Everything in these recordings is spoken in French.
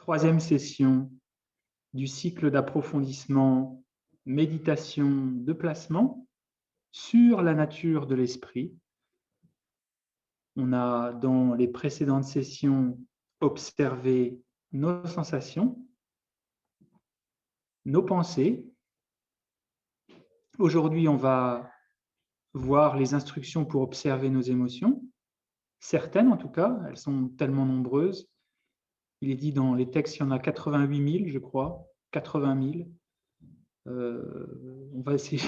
troisième session du cycle d'approfondissement méditation de placement sur la nature de l'esprit. On a, dans les précédentes sessions, observé nos sensations, nos pensées. Aujourd'hui, on va voir les instructions pour observer nos émotions. Certaines, en tout cas, elles sont tellement nombreuses. Il est dit dans les textes qu'il y en a 88 000, je crois, 80 000. On va essayer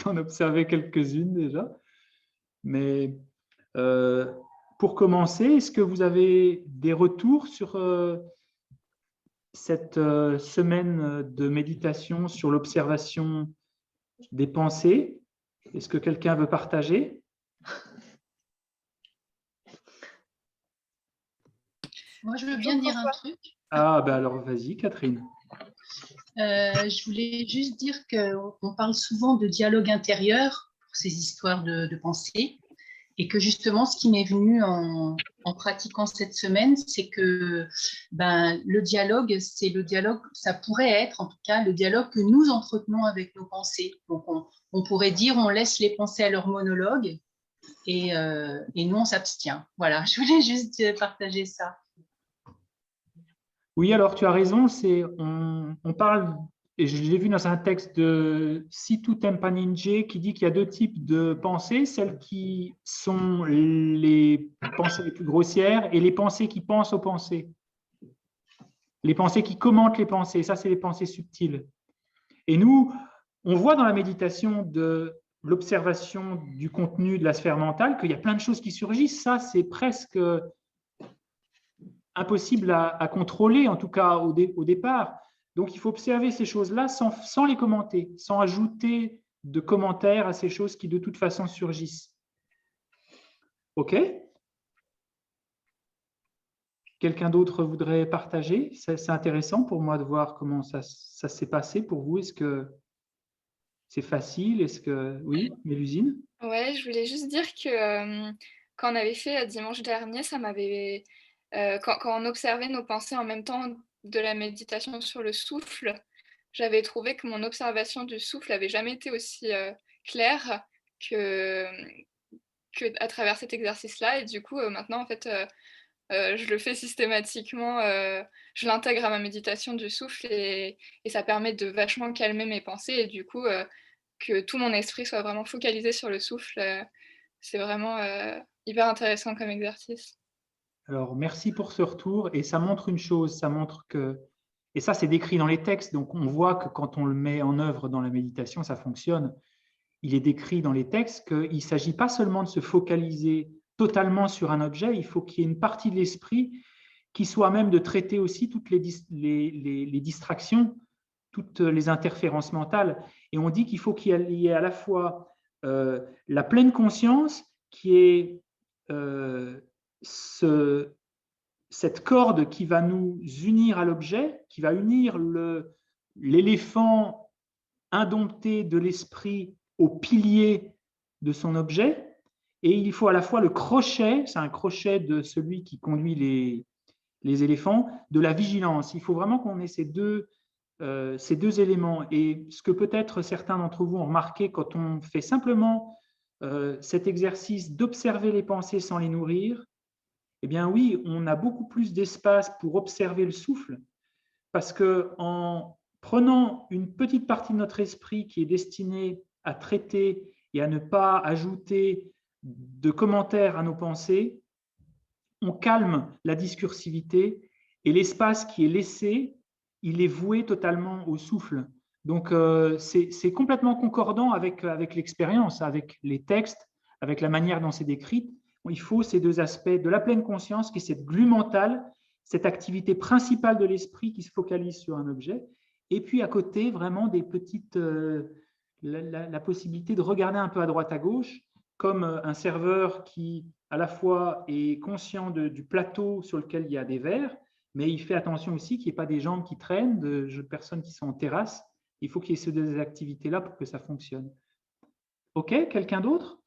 d'en observer quelques-unes déjà. Mais pour commencer, est-ce que vous avez des retours sur cette semaine de méditation sur l'observation des pensées? Est-ce que quelqu'un veut partager? Moi, je veux bien dire un truc. Ah, ben alors vas-y, Catherine. Je voulais juste dire qu'on parle souvent de dialogue intérieur pour ces histoires de pensée, et que justement, ce qui m'est venu en pratiquant cette semaine, c'est que le dialogue, c'est le dialogue, ça pourrait être en tout cas le dialogue que nous entretenons avec nos pensées. Donc, on pourrait dire, on laisse les pensées à leur monologue et nous, on s'abstient. Voilà, je voulais juste partager ça. Oui, alors tu as raison, on parle, et je l'ai vu dans un texte de Situ Tempaninje qui dit qu'il y a deux types de pensées, celles qui sont les pensées les plus grossières et les pensées qui pensent aux pensées. Les pensées qui commentent les pensées, ça c'est les pensées subtiles. Et nous, on voit dans la méditation de l'observation du contenu de la sphère mentale qu'il y a plein de choses qui surgissent. Ça, c'est presque impossible à contrôler, en tout cas au départ. Donc, il faut observer ces choses-là sans les commenter, sans ajouter de commentaires à ces choses qui, de toute façon, surgissent. OK? Quelqu'un d'autre voudrait partager? C'est intéressant pour moi de voir comment ça s'est passé pour vous. Est-ce que c'est facile? Est-ce que… Oui, Mélusine? Ouais, je voulais juste dire que, quand on avait fait, dimanche dernier, ça m'avait, quand on observait nos pensées en même temps de la méditation sur le souffle, j'avais trouvé que mon observation du souffle avait jamais été aussi, claire que, à travers cet exercice-là et du coup, maintenant en fait, je le fais systématiquement, je l'intègre à ma méditation du souffle et ça permet de vachement calmer mes pensées et du coup, que tout mon esprit soit vraiment focalisé sur le souffle, c'est vraiment, hyper intéressant comme exercice. Alors, merci pour ce retour. Et ça montre une chose, ça montre que… Et ça, c'est décrit dans les textes, donc on voit que quand on le met en œuvre dans la méditation, ça fonctionne. Il est décrit dans les textes qu'il ne s'agit pas seulement de se focaliser totalement sur un objet, il faut qu'il y ait une partie de l'esprit qui soit à même de traiter aussi toutes les distractions, toutes les interférences mentales. Et on dit qu'il faut qu'il y ait à la fois la pleine conscience qui est cette corde qui va nous unir à l'objet, qui va unir l'éléphant indompté de l'esprit au pilier de son objet. Et il faut à la fois le crochet, c'est un crochet de celui qui conduit les éléphants, de la vigilance. Il faut vraiment qu'on ait ces deux éléments. Et ce que peut-être certains d'entre vous ont remarqué quand on fait simplement cet exercice d'observer les pensées sans les nourrir, eh bien oui, on a beaucoup plus d'espace pour observer le souffle, parce qu'en prenant une petite partie de notre esprit qui est destinée à traiter et à ne pas ajouter de commentaires à nos pensées, on calme la discursivité et l'espace qui est laissé, il est voué totalement au souffle. Donc, c'est complètement concordant avec l'expérience, avec les textes, avec la manière dont c'est décrit. Il faut ces deux aspects de la pleine conscience, qui est cette glu mentale, cette activité principale de l'esprit qui se focalise sur un objet, et puis à côté, vraiment des petites… la possibilité de regarder un peu à droite à gauche, comme un serveur qui à la fois est conscient du plateau sur lequel il y a des verres, mais il fait attention aussi qu'il n'y ait pas des jambes qui traînent, de personnes qui sont en terrasse. Il faut qu'il y ait ces deux activités-là pour que ça fonctionne. OK, quelqu'un d'autre?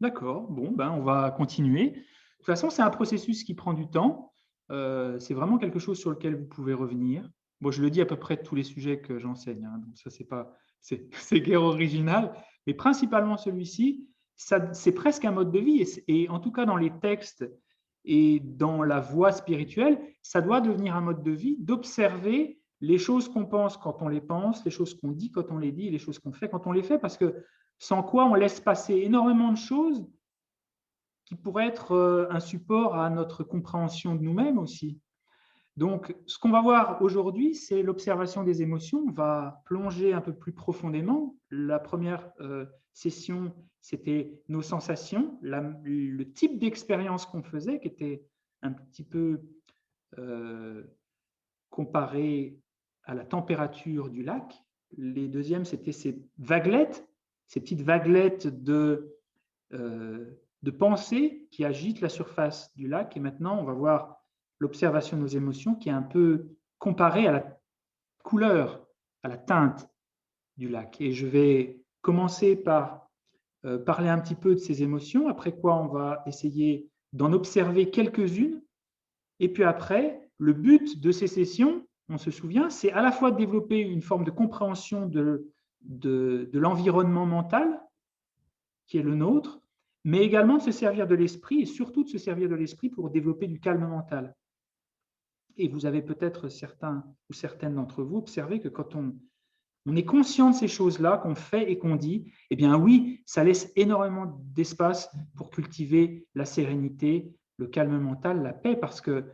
D'accord, bon, ben, on va continuer. De toute façon, c'est un processus qui prend du temps. C'est vraiment quelque chose sur lequel vous pouvez revenir. Bon, je le dis à peu près de tous les sujets que j'enseigne, hein, donc ça, c'est guère original, mais principalement celui-ci, c'est presque un mode de vie, et en tout cas dans les textes et dans la voie spirituelle, ça doit devenir un mode de vie d'observer les choses qu'on pense quand on les pense, les choses qu'on dit quand on les dit, les choses qu'on fait quand on les fait, parce que sans quoi on laisse passer énormément de choses qui pourraient être un support à notre compréhension de nous-mêmes aussi. Donc, ce qu'on va voir aujourd'hui, c'est l'observation des émotions. On va plonger un peu plus profondément. La première session, c'était nos sensations, le type d'expérience qu'on faisait, qui était un petit peu comparé à la température du lac. Les deuxièmes, c'était ces vaguelettes, ces petites vaguelettes de pensée qui agitent la surface du lac. Et maintenant, on va voir l'observation de nos émotions qui est un peu comparée à la couleur, à la teinte du lac. Et je vais commencer par parler un petit peu de ces émotions, après quoi on va essayer d'en observer quelques-unes. Et puis après, le but de ces sessions, on se souvient, c'est à la fois de développer une forme de compréhension de l'environnement mental qui est le nôtre, mais également de se servir de l'esprit et surtout de se servir de l'esprit pour développer du calme mental. Et vous avez peut-être certains ou certaines d'entre vous observé que quand on est conscient de ces choses-là, qu'on fait et qu'on dit, eh bien oui, ça laisse énormément d'espace pour cultiver la sérénité, le calme mental, la paix, parce que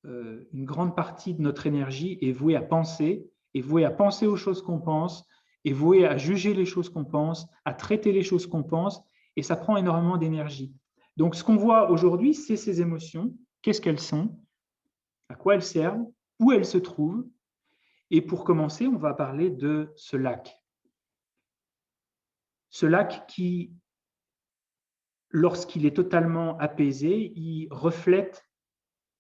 une grande partie de notre énergie est vouée à penser, aux choses qu'on pense, est vouée à juger les choses qu'on pense, à traiter les choses qu'on pense, et ça prend énormément d'énergie. Donc, ce qu'on voit aujourd'hui, c'est ces émotions. Qu'est-ce qu'elles sont? À quoi elles servent? Où elles se trouvent? Et pour commencer, on va parler de ce lac. Ce lac qui, lorsqu'il est totalement apaisé, il reflète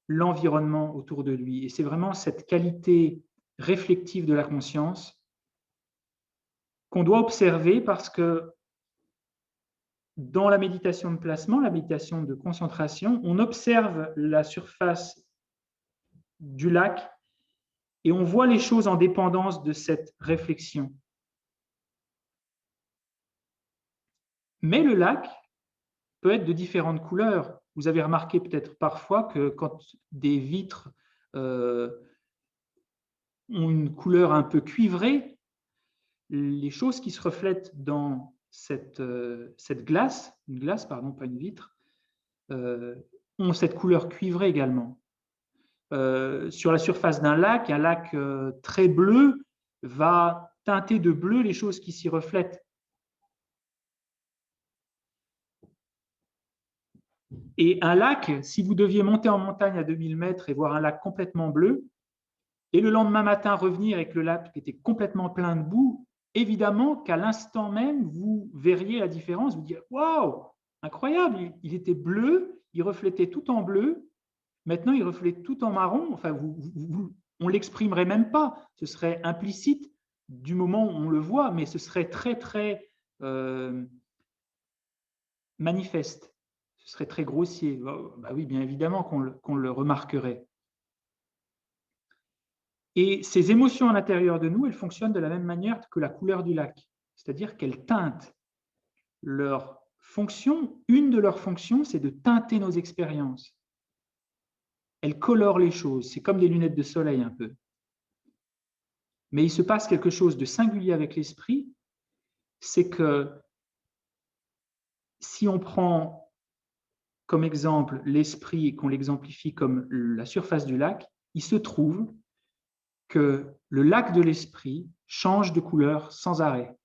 l'environnement autour de lui. Et c'est vraiment cette qualité réflective de la conscience qu'on doit observer parce que dans la méditation de placement, la méditation de concentration, on observe la surface du lac et on voit les choses en dépendance de cette réflexion. Mais le lac peut être de différentes couleurs. Vous avez remarqué peut-être parfois que quand des vitres ont une couleur un peu cuivrée, les choses qui se reflètent dans cette glace, une glace, pardon, pas une vitre, ont cette couleur cuivrée également. Sur la surface d'un lac, un lac très bleu va teinter de bleu les choses qui s'y reflètent. Et un lac, si vous deviez monter en montagne à 2000 mètres et voir un lac complètement bleu, et le lendemain matin revenir avec le lac qui était complètement plein de boue, évidemment qu'à l'instant même, vous verriez la différence, vous direz « Waouh, incroyable, il était bleu, il reflétait tout en bleu, maintenant il reflète tout en marron. » Enfin, on ne l'exprimerait même pas, ce serait implicite du moment où on le voit, mais ce serait très, très manifeste, ce serait très grossier. Bah oui, bien évidemment qu'on le remarquerait. Et ces émotions à l'intérieur de nous, elles fonctionnent de la même manière que la couleur du lac, c'est-à-dire qu'elles teintent. Leur fonction, une de leurs fonctions, c'est de teinter nos expériences. Elles colorent les choses, c'est comme des lunettes de soleil un peu. Mais il se passe quelque chose de singulier avec l'esprit, c'est que si on prend comme exemple l'esprit et qu'on l'exemplifie comme la surface du lac, il se trouve que le lac de l'esprit change de couleur sans arrêt.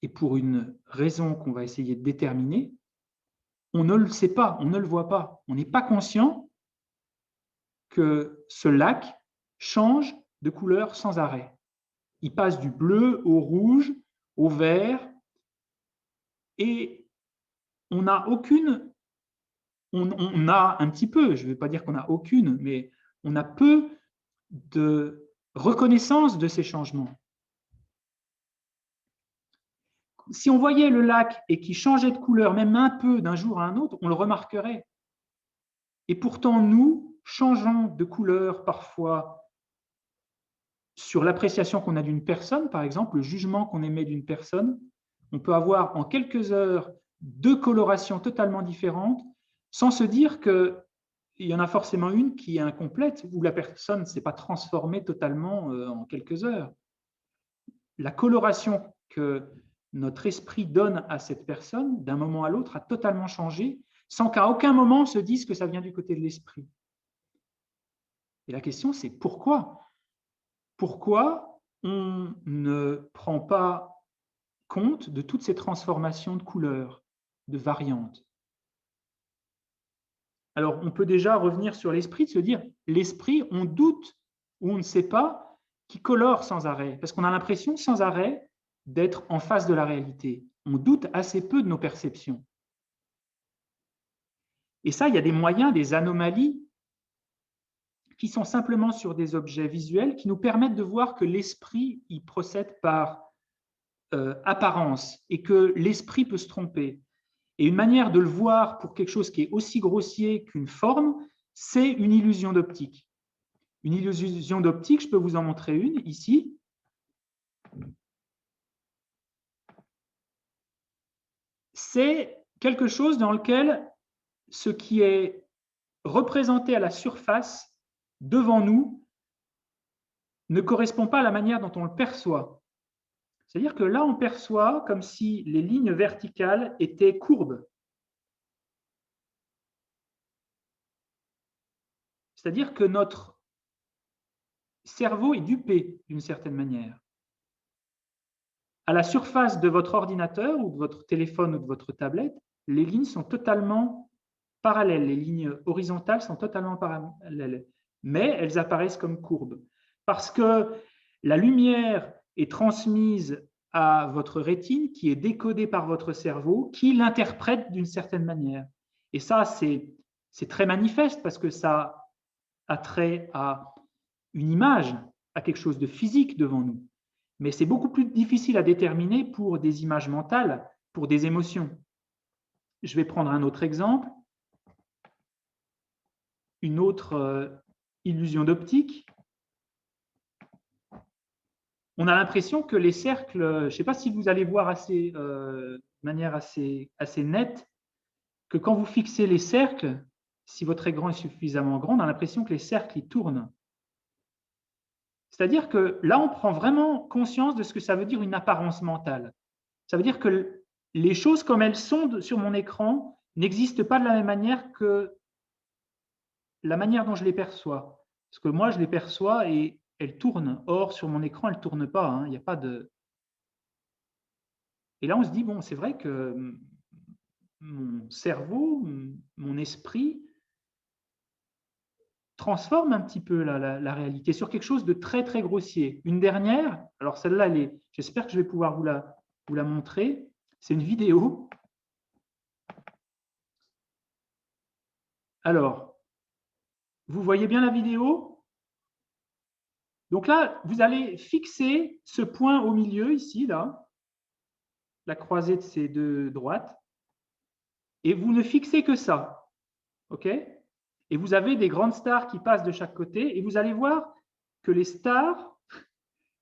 Et pour une raison qu'on va essayer de déterminer, on ne le sait pas, on ne le voit pas. On n'est pas conscient que ce lac change de couleur sans arrêt. Il passe du bleu au rouge, au vert, et on n'a aucune, on a un petit peu, je ne vais pas dire qu'on n'a aucune, mais on a peu de reconnaissance de ces changements. si on voyait le lac et qu'il changeait de couleur, même un peu d'un jour à un autre, on le remarquerait. Et pourtant, nous changeons de couleur parfois sur l'appréciation qu'on a d'une personne, par exemple, le jugement qu'on émet d'une personne. On peut avoir en quelques heures 2 colorations totalement différentes sans se dire qu'il y en a forcément une qui est incomplète, où la personne ne s'est pas transformée totalement en quelques heures. La coloration que notre esprit donne à cette personne, d'un moment à l'autre, a totalement changé, sans qu'à aucun moment on se dise que ça vient du côté de l'esprit. Et la question, c'est pourquoi ? Pourquoi on ne prend pas compte de toutes ces transformations de couleurs, de variantes ? Alors, on peut déjà revenir sur l'esprit, de se dire, l'esprit, on doute ou on ne sait pas, qui colore sans arrêt, parce qu'on a l'impression sans arrêt d'être en face de la réalité. On doute assez peu de nos perceptions. Et ça, il y a des moyens, des anomalies qui sont simplement sur des objets visuels qui nous permettent de voir que l'esprit, il procède par apparence et que l'esprit peut se tromper. Et une manière de le voir pour quelque chose qui est aussi grossier qu'une forme, c'est une illusion d'optique. Une illusion d'optique, je peux vous en montrer une ici. C'est quelque chose dans lequel ce qui est représenté à la surface devant nous ne correspond pas à la manière dont on le perçoit. C'est-à-dire que là, on perçoit comme si les lignes verticales étaient courbes. C'est-à-dire que notre cerveau est dupé d'une certaine manière. À la surface de votre ordinateur ou de votre téléphone ou de votre tablette, les lignes sont totalement parallèles. Les lignes horizontales sont totalement parallèles, mais elles apparaissent comme courbes. Parce que la lumière est transmise à votre rétine, qui est décodée par votre cerveau, qui l'interprète d'une certaine manière. Et ça, c'est très manifeste parce que ça a trait à une image, à quelque chose de physique devant nous. Mais c'est beaucoup plus difficile à déterminer pour des images mentales, pour des émotions. Je vais prendre un autre exemple. Une autre illusion d'optique. On a l'impression que les cercles, je ne sais pas si vous allez voir de manière assez nette, que quand vous fixez les cercles, si votre écran est suffisamment grand, on a l'impression que les cercles ils tournent. C'est-à-dire que là, on prend vraiment conscience de ce que ça veut dire une apparence mentale. Ça veut dire que les choses comme elles sont sur mon écran n'existent pas de la même manière que la manière dont je les perçois. Parce que moi, je les perçois et elles tournent. Or, sur mon écran, elles ne tournent pas. Hein. Il n'y a pas de… Et là, on se dit, bon, c'est vrai que mon cerveau, mon esprit transforme un petit peu la réalité sur quelque chose de très, très grossier. Une dernière, alors celle-là, j'espère que je vais pouvoir vous la montrer. C'est une vidéo. Alors, vous voyez bien la vidéo? Donc là, vous allez fixer ce point au milieu, ici, là, la croisée de ces deux droites, et vous ne fixez que ça. OK? Et vous avez des grandes stars qui passent de chaque côté, et vous allez voir que les stars,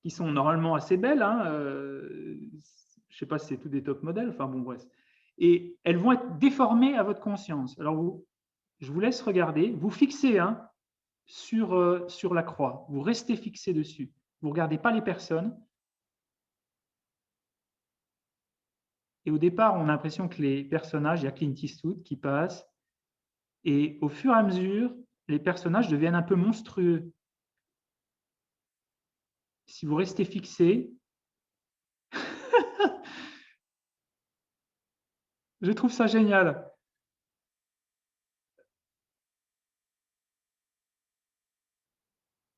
qui sont normalement assez belles, hein, je ne sais pas si c'est tous des top modèles, enfin bon, bref, et elles vont être déformées à votre conscience. Alors, je vous laisse regarder. Vous fixez sur la croix. Vous restez fixé dessus. Vous ne regardez pas les personnes. Et au départ, on a l'impression que les personnages, il y a Clint Eastwood qui passe. Et au fur et à mesure, les personnages deviennent un peu monstrueux. Si vous restez fixé, je trouve ça génial.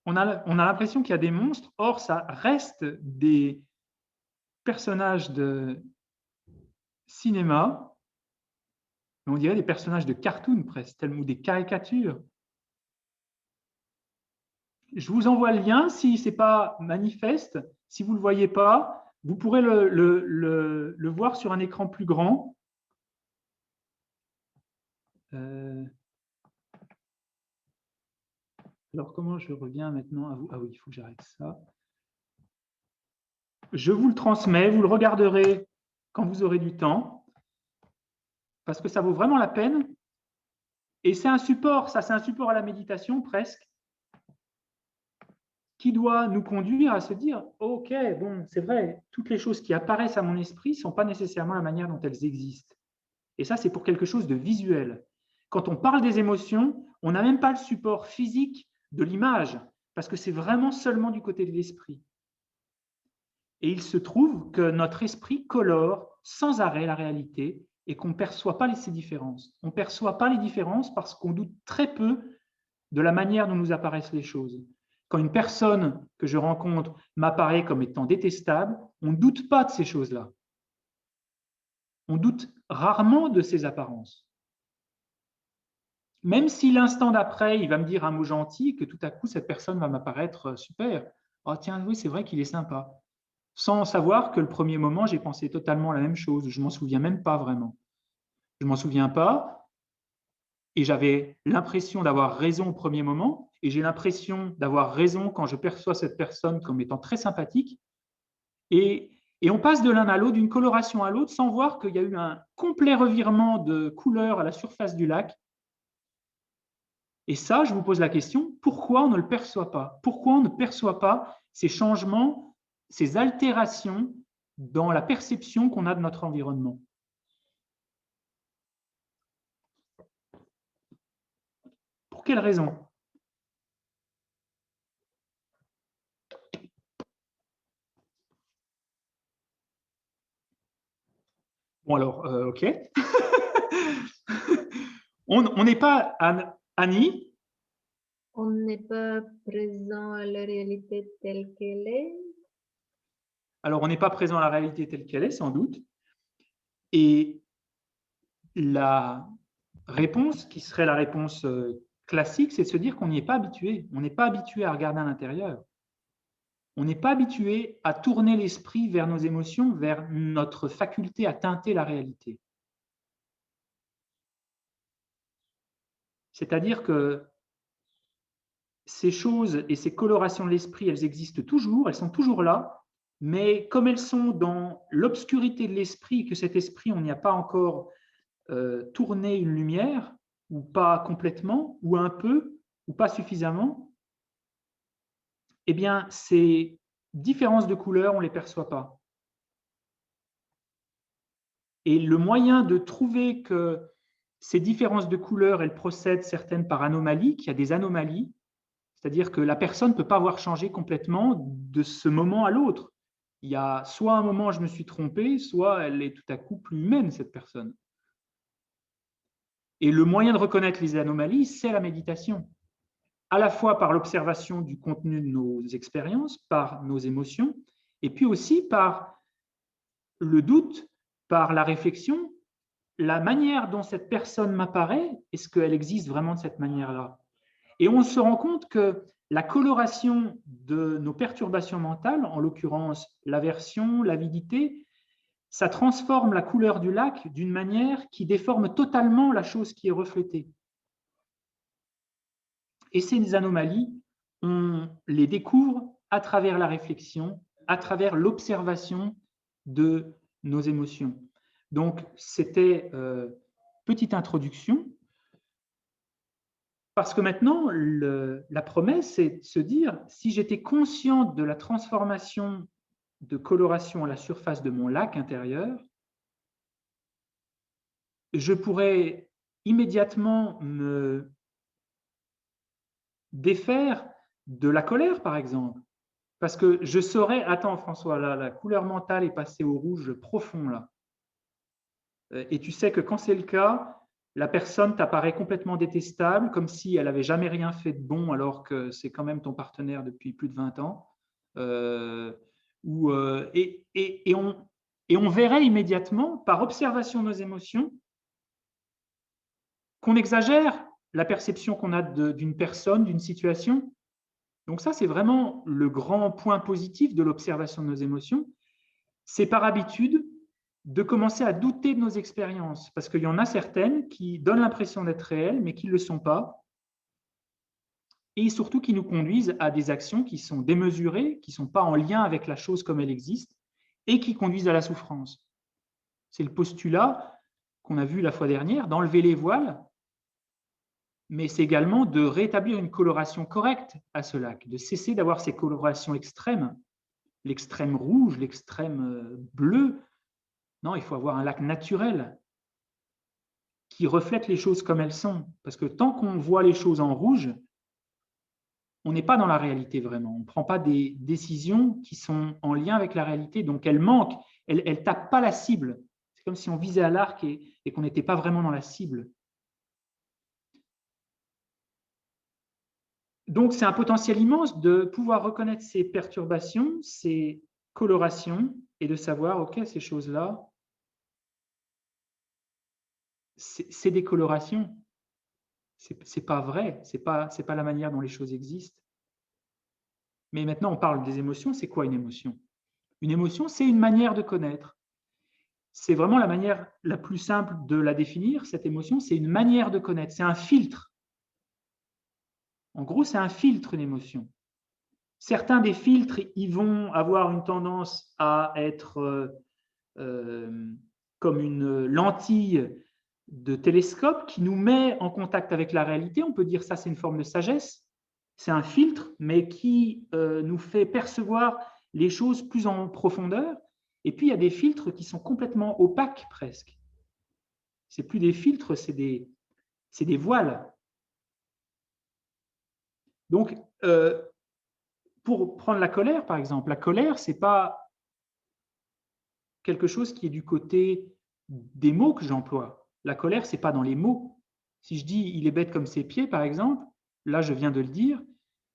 On a l'impression qu'il y a des monstres, or ça reste des personnages de cinéma, on dirait des personnages de cartoon presque, ou des caricatures. Je vous envoie le lien si ce n'est pas manifeste, si vous ne le voyez pas, Vous pourrez le voir sur un écran plus grand. Alors, comment je reviens maintenant à vous? Ah oui, il faut que j'arrête ça. Je vous le transmets, vous le regarderez quand vous aurez du temps, parce que ça vaut vraiment la peine. Et c'est un support, ça c'est un support à la méditation presque, qui doit nous conduire à se dire, ok, bon, c'est vrai, toutes les choses qui apparaissent à mon esprit ne sont pas nécessairement la manière dont elles existent. Et ça, c'est pour quelque chose de visuel. Quand on parle des émotions, on n'a même pas le support physique de l'image, parce que c'est vraiment seulement du côté de l'esprit. Et il se trouve que notre esprit colore sans arrêt la réalité et qu'on ne perçoit pas ces différences. On ne perçoit pas les différences parce qu'on doute très peu de la manière dont nous apparaissent les choses. Quand une personne que je rencontre m'apparaît comme étant détestable, on ne doute pas de ces choses-là. On doute rarement de ses apparences. Même si l'instant d'après, il va me dire un mot gentil et que tout à coup, cette personne va m'apparaître super. Oh tiens, oui, c'est vrai qu'il est sympa. Sans savoir que le premier moment, j'ai pensé totalement la même chose. Je ne m'en souviens même pas vraiment. Je ne m'en souviens pas et j'avais l'impression d'avoir raison au premier moment et j'ai l'impression d'avoir raison quand je perçois cette personne comme étant très sympathique. Et on passe de l'un à l'autre, d'une coloration à l'autre, sans voir qu'il y a eu un complet revirement de couleur à la surface du lac. Et ça, je vous pose la question, pourquoi on ne le perçoit pas? Pourquoi on ne perçoit pas ces changements, ces altérations dans la perception qu'on a de notre environnement? Pour quelle raison? Bon alors, ok. On n'est pas Annie. On n'est pas présent à la réalité telle qu'elle est. Alors, on n'est pas présent à la réalité telle qu'elle est, sans doute. Et la réponse, qui serait la réponse classique, c'est de se dire qu'on n'y est pas habitué. On n'est pas habitué à regarder à l'intérieur. On n'est pas habitué à tourner l'esprit vers nos émotions, vers notre faculté à teinter la réalité. C'est-à-dire que ces choses et ces colorations de l'esprit, elles existent toujours, elles sont toujours là, mais comme elles sont dans l'obscurité de l'esprit, que cet esprit, on n'y a pas encore tourné une lumière, ou pas complètement, ou un peu, ou pas suffisamment, eh bien, ces différences de couleurs, on ne les perçoit pas. Et le moyen de trouver que ces différences de couleurs, elles procèdent certaines par anomalie, qu'il y a des anomalies, c'est-à-dire que la personne ne peut pas avoir changé complètement de ce moment à l'autre. Il y a soit un moment, je me suis trompé, soit elle est tout à coup plus humaine, cette personne. Et le moyen de reconnaître les anomalies, c'est la méditation. À la fois par l'observation du contenu de nos expériences, par nos émotions, et puis aussi par le doute, par la réflexion, la manière dont cette personne m'apparaît, est-ce qu'elle existe vraiment de cette manière-là? Et on se rend compte que la coloration de nos perturbations mentales, en l'occurrence l'aversion, l'avidité, ça transforme la couleur du lac d'une manière qui déforme totalement la chose qui est reflétée. Et ces anomalies, on les découvre à travers la réflexion, à travers l'observation de nos émotions. Donc, c'était petite introduction. Parce que maintenant, la promesse, c'est de se dire, si j'étais consciente de la transformation de coloration à la surface de mon lac intérieur, je pourrais immédiatement me défaire de la colère, par exemple. Parce que je saurais, attends François, là, la couleur mentale est passée au rouge profond, là. Et tu sais que quand c'est le cas, la personne t'apparaît complètement détestable, comme si elle n'avait jamais rien fait de bon, alors que c'est quand même ton partenaire depuis plus de 20 ans. Et on verrait immédiatement, par observation de nos émotions, qu'on exagère la perception qu'on a d'une personne, d'une situation. Donc ça, c'est vraiment le grand point positif de l'observation de nos émotions. c'est par habitude de commencer à douter de nos expériences, parce qu'il y en a certaines qui donnent l'impression d'être réelles, mais qui ne le sont pas, et surtout qui nous conduisent à des actions qui sont démesurées, qui ne sont pas en lien avec la chose comme elle existe, et qui conduisent à la souffrance. C'est le postulat qu'on a vu la fois dernière, d'enlever les voiles, mais c'est également de rétablir une coloration correcte à ce lac, de cesser d'avoir ces colorations extrêmes, l'extrême rouge, l'extrême bleu. Non, il faut avoir un lac naturel qui reflète les choses comme elles sont. Parce que tant qu'on voit les choses en rouge, on n'est pas dans la réalité vraiment. On ne prend pas des décisions qui sont en lien avec la réalité. Donc, elles manquent. Elles ne tapent pas la cible. C'est comme si on visait à l'arc et qu'on n'était pas vraiment dans la cible. Donc, c'est un potentiel immense de pouvoir reconnaître ces perturbations, ces colorations, et de savoir, OK, ces choses-là, c'est des colorations. C'est pas vrai, c'est pas la manière dont les choses existent. Mais maintenant, on parle des émotions. C'est quoi une émotion? Une émotion, c'est une manière de connaître. C'est vraiment la manière la plus simple de la définir. Cette émotion, c'est une manière de connaître. C'est un filtre. En gros, c'est un filtre, une émotion. Certains des filtres, ils vont avoir une tendance à être comme une lentille de télescope qui nous met en contact avec la réalité. On peut dire ça, c'est une forme de sagesse. C'est un filtre, mais qui nous fait percevoir les choses plus en profondeur. Et puis, il y a des filtres qui sont complètement opaques presque. Ce n'est plus des filtres, c'est des voiles. Donc, pour prendre la colère, par exemple, la colère, ce n'est pas quelque chose qui est du côté des mots que j'emploie. La colère, ce n'est pas dans les mots. Si je dis « il est bête comme ses pieds », par exemple, là, je viens de le dire,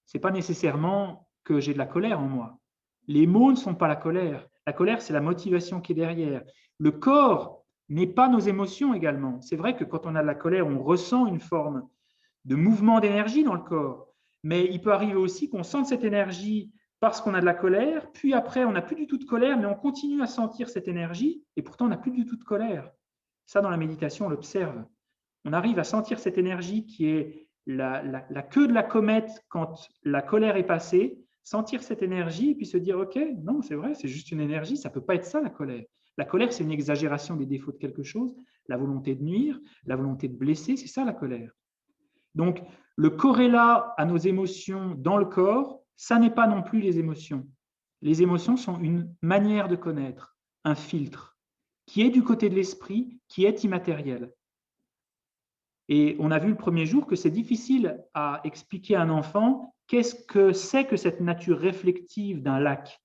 ce n'est pas nécessairement que j'ai de la colère en moi. Les mots ne sont pas la colère. La colère, c'est la motivation qui est derrière. Le corps n'est pas nos émotions également. C'est vrai que quand on a de la colère, on ressent une forme de mouvement d'énergie dans le corps. Mais il peut arriver aussi qu'on sente cette énergie parce qu'on a de la colère, puis après, on n'a plus du tout de colère, mais on continue à sentir cette énergie, et pourtant, on n'a plus du tout de colère. Ça, dans la méditation, on l'observe. On arrive à sentir cette énergie qui est la queue de la comète quand la colère est passée, sentir cette énergie, et puis se dire, OK, non, c'est vrai, c'est juste une énergie, ça ne peut pas être ça, la colère. La colère, c'est une exagération des défauts de quelque chose, la volonté de nuire, la volonté de blesser, c'est ça la colère. Donc, le corrélat à nos émotions dans le corps, ça n'est pas non plus les émotions. Les émotions sont une manière de connaître, un filtre, qui est du côté de l'esprit, qui est immatériel. Et on a vu le premier jour que c'est difficile à expliquer à un enfant qu'est-ce que c'est que cette nature réflective d'un lac.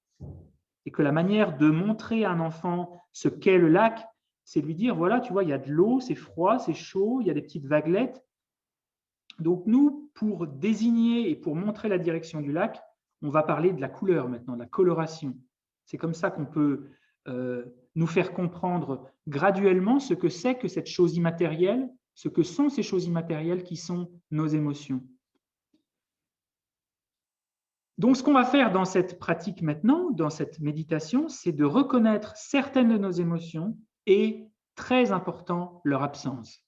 Et que la manière de montrer à un enfant ce qu'est le lac, c'est lui dire, voilà, tu vois, il y a de l'eau, c'est froid, c'est chaud, il y a des petites vaguelettes. Donc nous, pour désigner et pour montrer la direction du lac, on va parler de la couleur maintenant, de la coloration. C'est comme ça qu'on peut nous faire comprendre graduellement ce que c'est que cette chose immatérielle, ce que sont ces choses immatérielles qui sont nos émotions. Donc ce qu'on va faire dans cette pratique maintenant, dans cette méditation, c'est de reconnaître certaines de nos émotions et, très important, leur absence.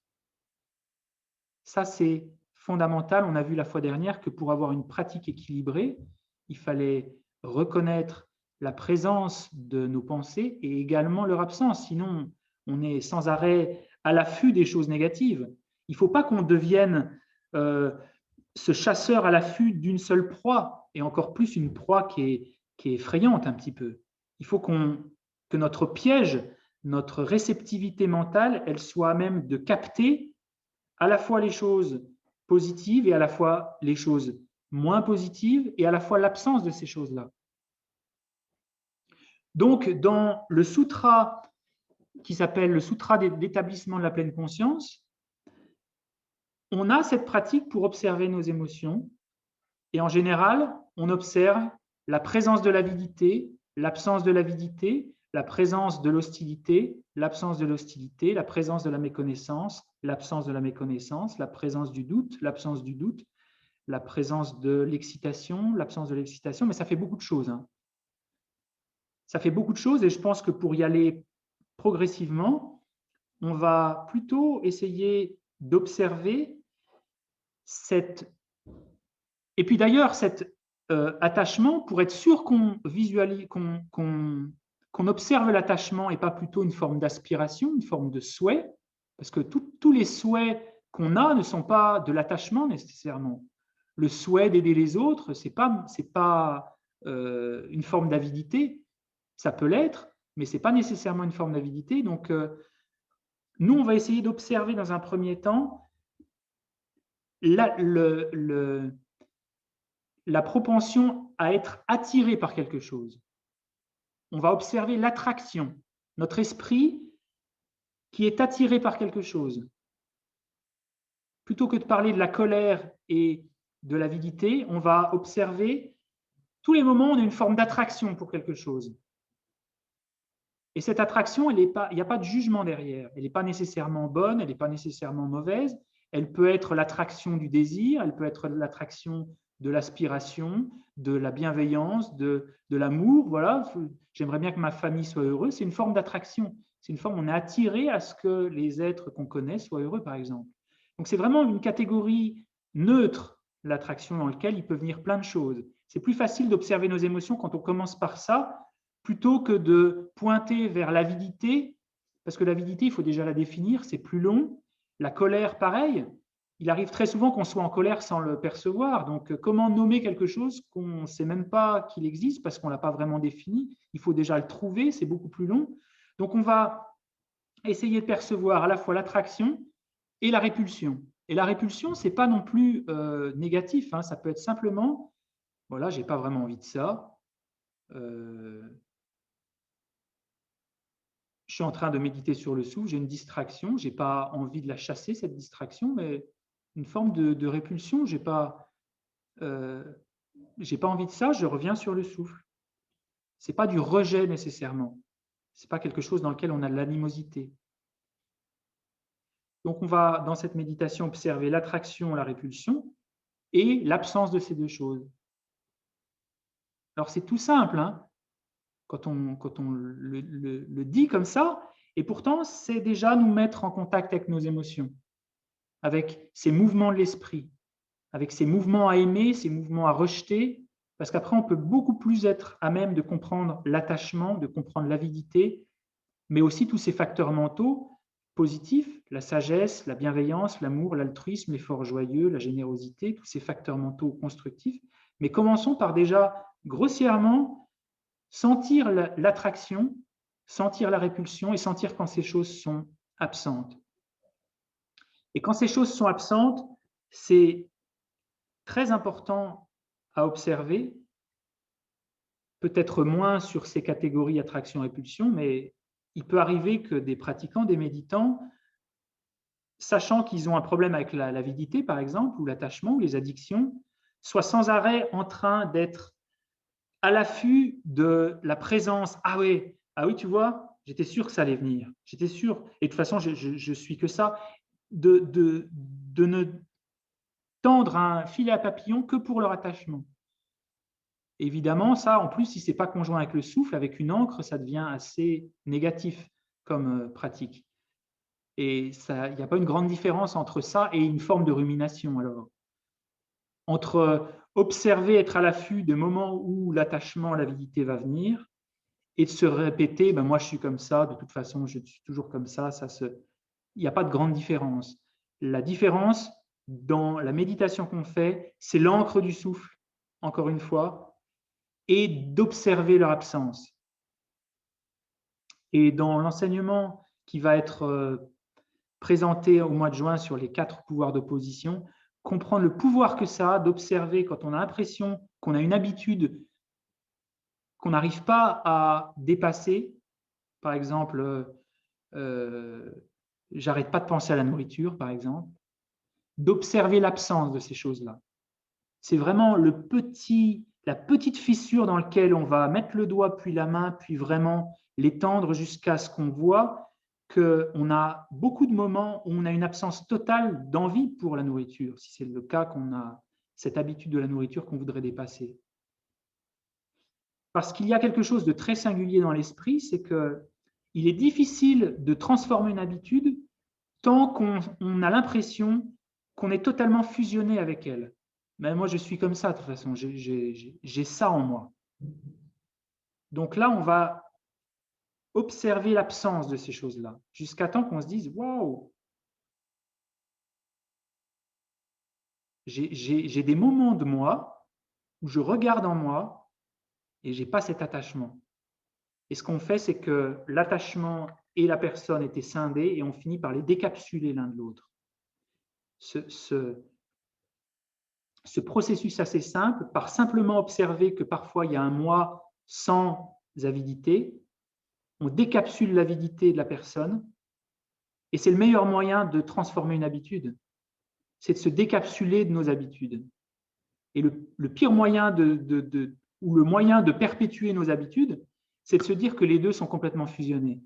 Ça, c'est fondamental. On a vu la fois dernière que pour avoir une pratique équilibrée, il fallait reconnaître la présence de nos pensées et également leur absence. Sinon, on est sans arrêt à l'affût des choses négatives. Il ne faut pas qu'on devienne ce chasseur à l'affût d'une seule proie, et encore plus une proie qui est effrayante un petit peu. Il faut que notre piège, notre réceptivité mentale, elle soit à même de capter à la fois les choses positives et à la fois les choses moins positives et à la fois l'absence de ces choses-là. Donc, dans le sutra qui s'appelle le sutra d'établissement de la pleine conscience, on a cette pratique pour observer nos émotions et en général, on observe la présence de l'avidité, l'absence de l'avidité, la présence de l'hostilité, l'absence de l'hostilité, la présence de la méconnaissance, l'absence de la méconnaissance, la présence du doute, l'absence du doute, la présence de l'excitation, l'absence de l'excitation, mais ça fait beaucoup de choses. ça fait beaucoup de choses et je pense que pour y aller progressivement, on va plutôt essayer d'observer cette… Et puis d'ailleurs, cet attachement, pour être sûr qu'on visualise, qu'on observe l'attachement et pas plutôt une forme d'aspiration, une forme de souhait, parce que tous les souhaits qu'on a ne sont pas de l'attachement nécessairement. Le souhait d'aider les autres, ce n'est pas une forme d'avidité, ça peut l'être, mais ce n'est pas nécessairement une forme d'avidité. Donc, nous, on va essayer d'observer dans un premier temps la propension à être attiré par quelque chose. On va observer l'attraction, notre esprit qui est attiré par quelque chose. Plutôt que de parler de la colère et de l'avidité, on va observer tous les moments où on a une forme d'attraction pour quelque chose. Et cette attraction, il n'y a pas de jugement derrière. Elle n'est pas nécessairement bonne, elle n'est pas nécessairement mauvaise. Elle peut être l'attraction du désir, elle peut être l'attraction de l'aspiration, de la bienveillance, de l'amour. Voilà, j'aimerais bien que ma famille soit heureuse. C'est une forme d'attraction. C'est une forme, on est attiré à ce que les êtres qu'on connaît soient heureux, par exemple. Donc, c'est vraiment une catégorie neutre, l'attraction, dans laquelle il peut venir plein de choses. C'est plus facile d'observer nos émotions quand on commence par ça, plutôt que de pointer vers l'avidité, parce que l'avidité, il faut déjà la définir, c'est plus long. La colère, pareil. Il arrive très souvent qu'on soit en colère sans le percevoir. Donc, comment nommer quelque chose qu'on ne sait même pas qu'il existe parce qu'on ne l'a pas vraiment défini? Il faut déjà le trouver, c'est beaucoup plus long. Donc, on va essayer de percevoir à la fois l'attraction et la répulsion. Et la répulsion, ce n'est pas non plus négatif. Hein. Ça peut être simplement, voilà, je n'ai pas vraiment envie de ça. Je suis en train de méditer sur le souffle, j'ai une distraction, je n'ai pas envie de la chasser, cette distraction, mais une forme de répulsion, je n'ai pas envie de ça, je reviens sur le souffle. Ce n'est pas du rejet nécessairement, ce n'est pas quelque chose dans lequel on a de l'animosité. Donc, on va, dans cette méditation, observer l'attraction, la répulsion et l'absence de ces deux choses. Alors, c'est tout simple, hein, quand on le dit comme ça, et pourtant, c'est déjà nous mettre en contact avec nos émotions, avec ces mouvements de l'esprit, avec ces mouvements à aimer, ces mouvements à rejeter, parce qu'après, on peut beaucoup plus être à même de comprendre l'attachement, de comprendre l'avidité, mais aussi tous ces facteurs mentaux positifs, la sagesse, la bienveillance, l'amour, l'altruisme, l'effort joyeux, la générosité, tous ces facteurs mentaux constructifs. Mais commençons par déjà, grossièrement, sentir l'attraction, sentir la répulsion et sentir quand ces choses sont absentes. Et quand ces choses sont absentes, c'est très important à observer, peut-être moins sur ces catégories attraction-répulsion, mais il peut arriver que des pratiquants, des méditants, sachant qu'ils ont un problème avec l'avidité, par exemple, ou l'attachement, ou les addictions, soient sans arrêt en train d'être à l'affût de la présence. Ah oui, tu vois, j'étais sûr que ça allait venir. J'étais sûr. Et de toute façon, je suis que ça. De ne tendre un filet à papillon que pour leur attachement. Évidemment, ça, en plus, si ce n'est pas conjoint avec le souffle, avec une encre, ça devient assez négatif comme pratique. Et il n'y a pas une grande différence entre ça et une forme de rumination. Alors, entre observer, être à l'affût des moments où l'attachement, l'avidité va venir, et de se répéter, ben moi je suis comme ça, de toute façon je suis toujours comme ça, il n'y a pas de grande différence. La différence dans la méditation qu'on fait, c'est l'encre du souffle, encore une fois, et d'observer leur absence. Et dans l'enseignement qui va être présenté au mois de juin sur les 4 pouvoirs d'opposition, comprendre le pouvoir que ça a d'observer quand on a l'impression qu'on a une habitude qu'on n'arrive pas à dépasser. Par exemple, j'arrête pas de penser à la nourriture, par exemple, d'observer l'absence de ces choses-là. C'est vraiment la petite fissure dans laquelle on va mettre le doigt, puis la main, puis vraiment l'étendre jusqu'à ce qu'on voit qu'on a beaucoup de moments où on a une absence totale d'envie pour la nourriture, si c'est le cas qu'on a cette habitude de la nourriture qu'on voudrait dépasser. Parce qu'il y a quelque chose de très singulier dans l'esprit, c'est qu'il est difficile de transformer une habitude tant qu'on a l'impression qu'on est totalement fusionné avec elle. Mais moi, je suis comme ça, de toute façon, j'ai ça en moi. Donc là, on va observer l'absence de ces choses-là, jusqu'à temps qu'on se dise « Waouh, j'ai des moments de moi où je regarde en moi et je n'ai pas cet attachement. » Et ce qu'on fait, c'est que l'attachement et la personne étaient scindés et on finit par les décapsuler l'un de l'autre. Ce processus assez simple, par simplement observer que parfois il y a un moi sans avidité, on décapsule l'avidité de la personne et c'est le meilleur moyen de transformer une habitude, c'est de se décapsuler de nos habitudes. Et le pire moyen ou le moyen de perpétuer nos habitudes, c'est de se dire que les deux sont complètement fusionnés.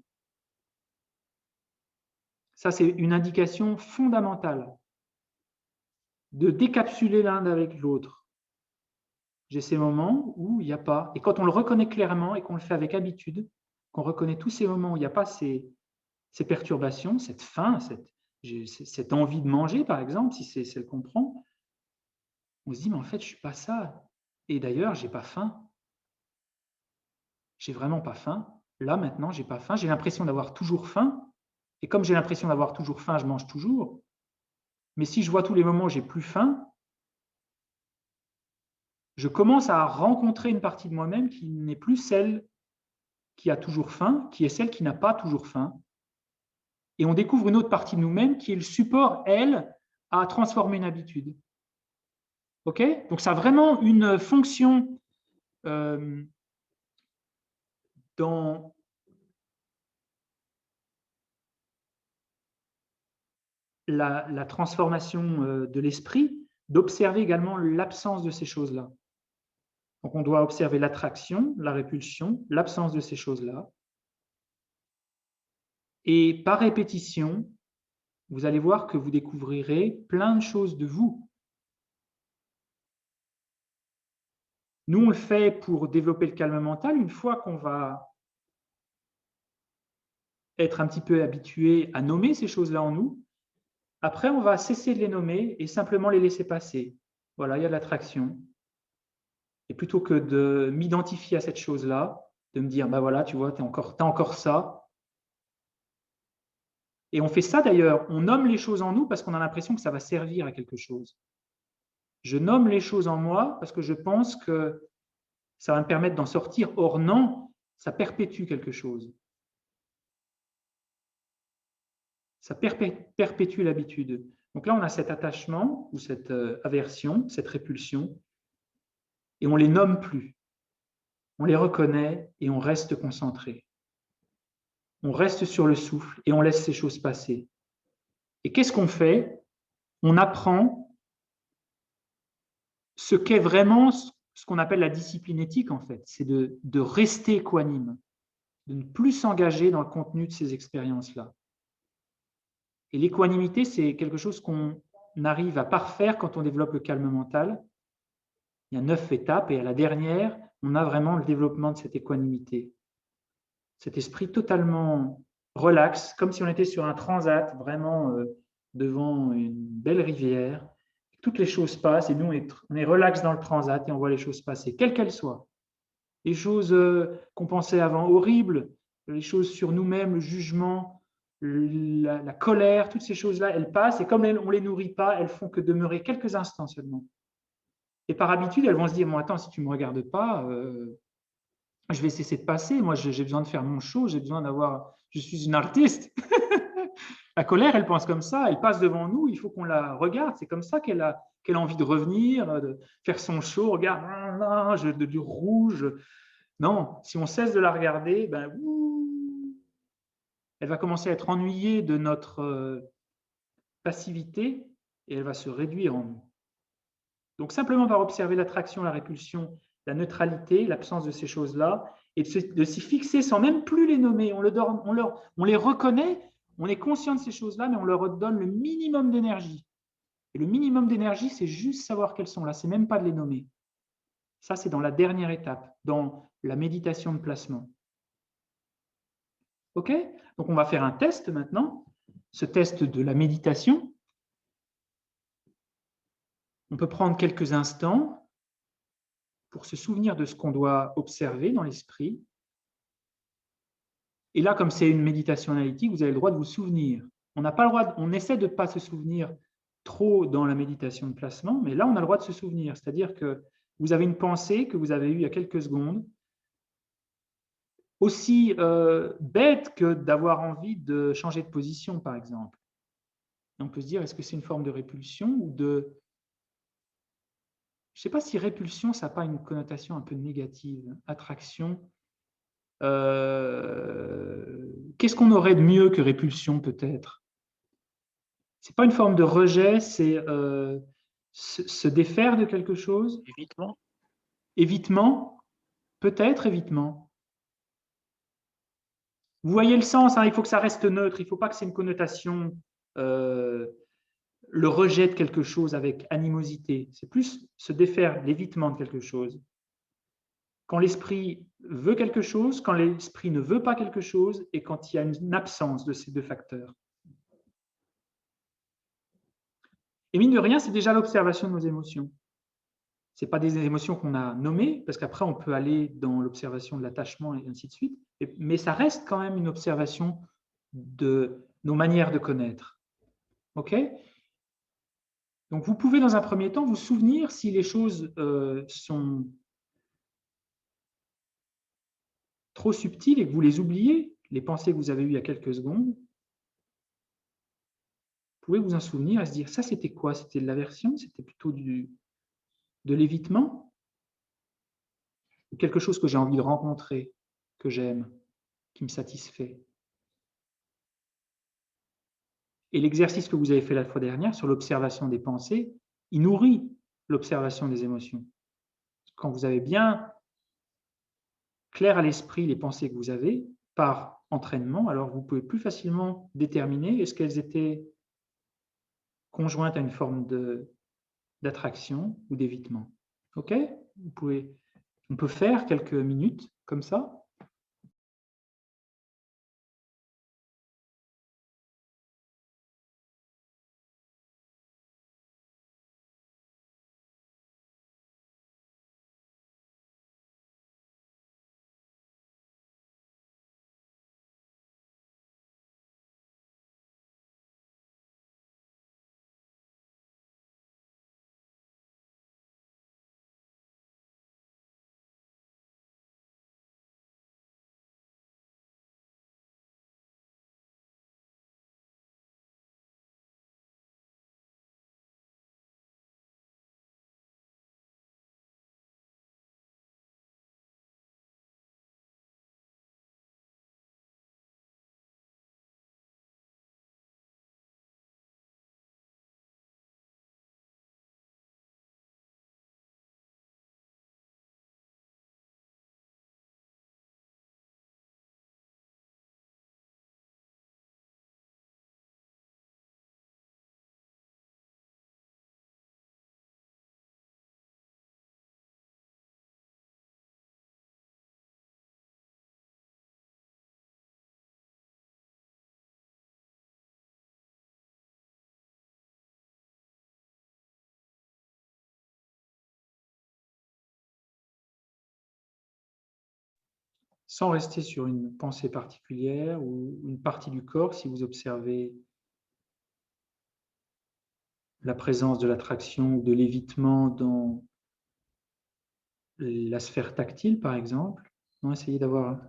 Ça, c'est une indication fondamentale de décapsuler l'un avec l'autre. J'ai ces moments où il n'y a pas. Et quand on le reconnaît clairement et qu'on le fait avec habitude, qu'on reconnaît tous ces moments où il n'y a pas ces perturbations, cette faim, cette envie de manger, par exemple, si c'est celle qu'on prend, on se dit, mais en fait, je ne suis pas ça. Et d'ailleurs, je n'ai pas faim. J'ai vraiment pas faim. Là, maintenant, je n'ai pas faim. J'ai l'impression d'avoir toujours faim. Et comme j'ai l'impression d'avoir toujours faim, je mange toujours. Mais si je vois tous les moments où j'ai plus faim, je commence à rencontrer une partie de moi-même qui n'est plus celle qui a toujours faim, qui est celle qui n'a pas toujours faim. Et on découvre une autre partie de nous-mêmes qui est le support, elle, à transformer une habitude. OK ? Donc, ça a vraiment une fonction dans la transformation de l'esprit, d'observer également l'absence de ces choses-là. Donc, on doit observer l'attraction, la répulsion, l'absence de ces choses-là. Et par répétition, vous allez voir que vous découvrirez plein de choses de vous. Nous, on le fait pour développer le calme mental. Une fois qu'on va être un petit peu habitué à nommer ces choses-là en nous, après, on va cesser de les nommer et simplement les laisser passer. Voilà, il y a de l'attraction. Et plutôt que de m'identifier à cette chose-là, de me dire, ben voilà, tu vois, tu as encore ça. Et on fait ça d'ailleurs, on nomme les choses en nous parce qu'on a l'impression que ça va servir à quelque chose. Je nomme les choses en moi parce que je pense que ça va me permettre d'en sortir. Or non, ça perpétue quelque chose. Ça perpétue l'habitude. Donc là, on a cet attachement ou cette aversion, cette répulsion, et on ne les nomme plus. On les reconnaît et on reste concentré. On reste sur le souffle et on laisse ces choses passer. Et qu'est-ce qu'on fait? On apprend ce qu'est vraiment ce qu'on appelle la discipline éthique, en fait. C'est de rester équanime, de ne plus s'engager dans le contenu de ces expériences-là. Et l'équanimité, c'est quelque chose qu'on arrive à parfaire quand on développe le calme mental. Il y a 9 étapes et à la dernière, on a vraiment le développement de cette équanimité. Cet esprit totalement relax, comme si on était sur un transat, vraiment devant une belle rivière. Toutes les choses passent et nous, on est relax dans le transat et on voit les choses passer, quelles qu'elles soient. Les choses qu'on pensait avant horribles, les choses sur nous-mêmes, le jugement, la colère, toutes ces choses-là, elles passent et comme on ne les nourrit pas, elles font que demeurer quelques instants seulement. Et par habitude, elles vont se dire, bon, attends, si tu ne me regardes pas, je vais cesser de passer. Moi, j'ai besoin de faire mon show, j'ai besoin d'avoir… Je suis une artiste. La colère, elle pense comme ça, elle passe devant nous, il faut qu'on la regarde. C'est comme ça qu'elle a envie de revenir, de faire son show. Regarde, du rouge. Non, si on cesse de la regarder, ben, elle va commencer à être ennuyée de notre passivité et elle va se réduire en nous. Donc, simplement par observer l'attraction, la répulsion, la neutralité, l'absence de ces choses-là, et de s'y fixer sans même plus les nommer. On les reconnaît, on est conscient de ces choses-là, mais on leur donne le minimum d'énergie. Et le minimum d'énergie, c'est juste savoir qu'elles sont là, c'est même pas de les nommer. Ça, c'est dans la dernière étape, dans la méditation de placement. OK? Donc, on va faire un test maintenant, ce test de la méditation. On peut prendre quelques instants pour se souvenir de ce qu'on doit observer dans l'esprit. Et là, comme c'est une méditation analytique, vous avez le droit de vous souvenir. On n'a pas le droit, on essaie de ne pas se souvenir trop dans la méditation de placement, mais là, on a le droit de se souvenir. C'est-à-dire que vous avez une pensée que vous avez eue il y a quelques secondes, aussi bête que d'avoir envie de changer de position, par exemple. Et on peut se dire, est-ce que c'est une forme de répulsion ou de... Je ne sais pas si répulsion, ça n'a pas une connotation un peu négative. Attraction. Qu'est-ce qu'on aurait de mieux que répulsion, peut-être? Ce n'est pas une forme de rejet, c'est se défaire de quelque chose. Évitement. Évitement, peut-être évitement. Vous voyez le sens, hein, il faut que ça reste neutre, il ne faut pas que c'est une connotation, le rejet de quelque chose avec animosité. C'est plus se défaire, l'évitement de quelque chose. Quand l'esprit veut quelque chose, quand l'esprit ne veut pas quelque chose, et quand il y a une absence de ces deux facteurs. Et mine de rien, c'est déjà l'observation de nos émotions. Ce n'est pas des émotions qu'on a nommées, parce qu'après, on peut aller dans l'observation de l'attachement et ainsi de suite, mais ça reste quand même une observation de nos manières de connaître. OK? Donc, vous pouvez, dans un premier temps, vous souvenir si les choses sont trop subtiles et que vous les oubliez, les pensées que vous avez eues il y a quelques secondes. Vous pouvez vous en souvenir et se dire, ça, c'était quoi? C'était de l'aversion? C'était plutôt de l'évitement? Ou quelque chose que j'ai envie de rencontrer, que j'aime, qui me satisfait? Et l'exercice que vous avez fait la fois dernière sur l'observation des pensées, il nourrit l'observation des émotions. Quand vous avez bien clair à l'esprit les pensées que vous avez, par entraînement, alors vous pouvez plus facilement déterminer est-ce qu'elles étaient conjointes à une forme d'attraction ou d'évitement. OK? On peut faire quelques minutes comme ça. Sans rester sur une pensée particulière ou une partie du corps, si vous observez la présence de l'attraction ou de l'évitement dans la sphère tactile, par exemple, essayez d'avoir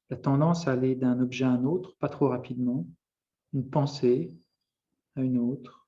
la tendance à aller d'un objet à un autre, pas trop rapidement, une pensée à une autre.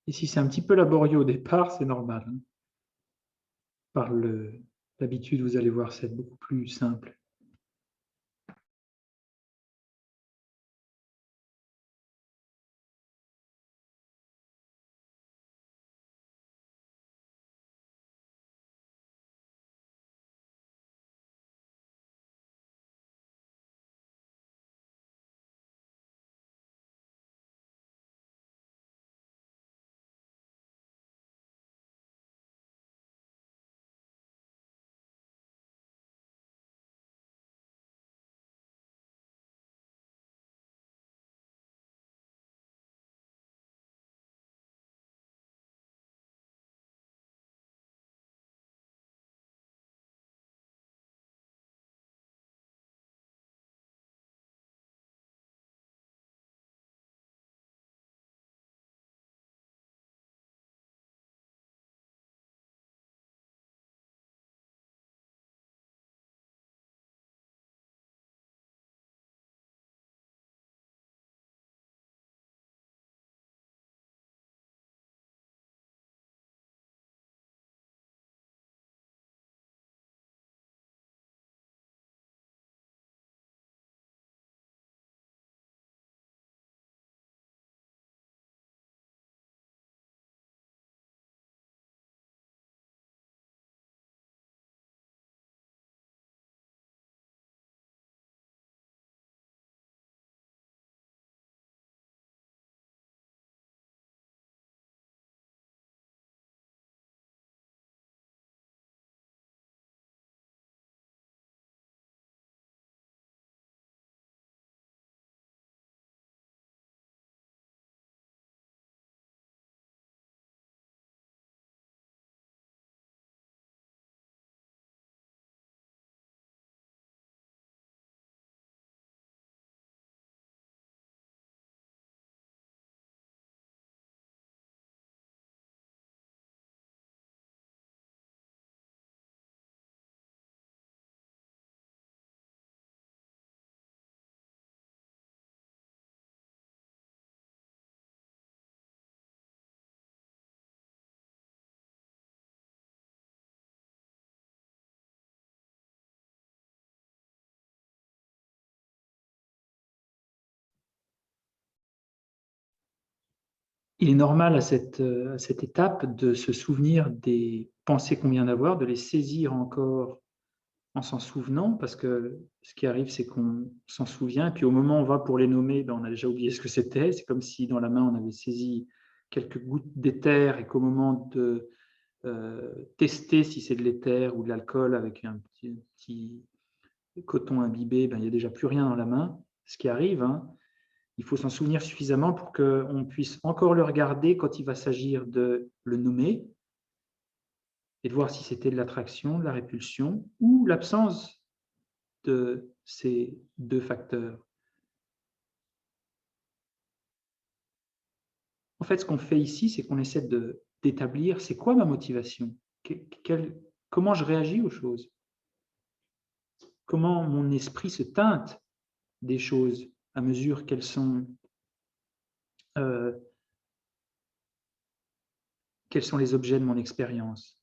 Et si c'est un petit peu laborieux au départ, c'est normal, hein. Par l'habitude, vous allez voir, c'est beaucoup plus simple. Il est normal à cette étape de se souvenir des pensées qu'on vient d'avoir, de les saisir encore en s'en souvenant, parce que ce qui arrive, c'est qu'on s'en souvient, et puis au moment où on va pour les nommer, ben, on a déjà oublié ce que c'était. C'est comme si dans la main, on avait saisi quelques gouttes d'éther, et qu'au moment de tester si c'est de l'éther ou de l'alcool avec un petit coton imbibé, ben, il n'y a déjà plus rien dans la main, ce qui arrive, hein. Il faut s'en souvenir suffisamment pour qu'on puisse encore le regarder quand il va s'agir de le nommer et de voir si c'était de l'attraction, de la répulsion ou l'absence de ces deux facteurs. En fait, ce qu'on fait ici, c'est qu'on essaie d'établir c'est quoi ma motivation, comment je réagis aux choses, comment mon esprit se teinte des choses à mesure euh, quels sont les objets de mon expérience.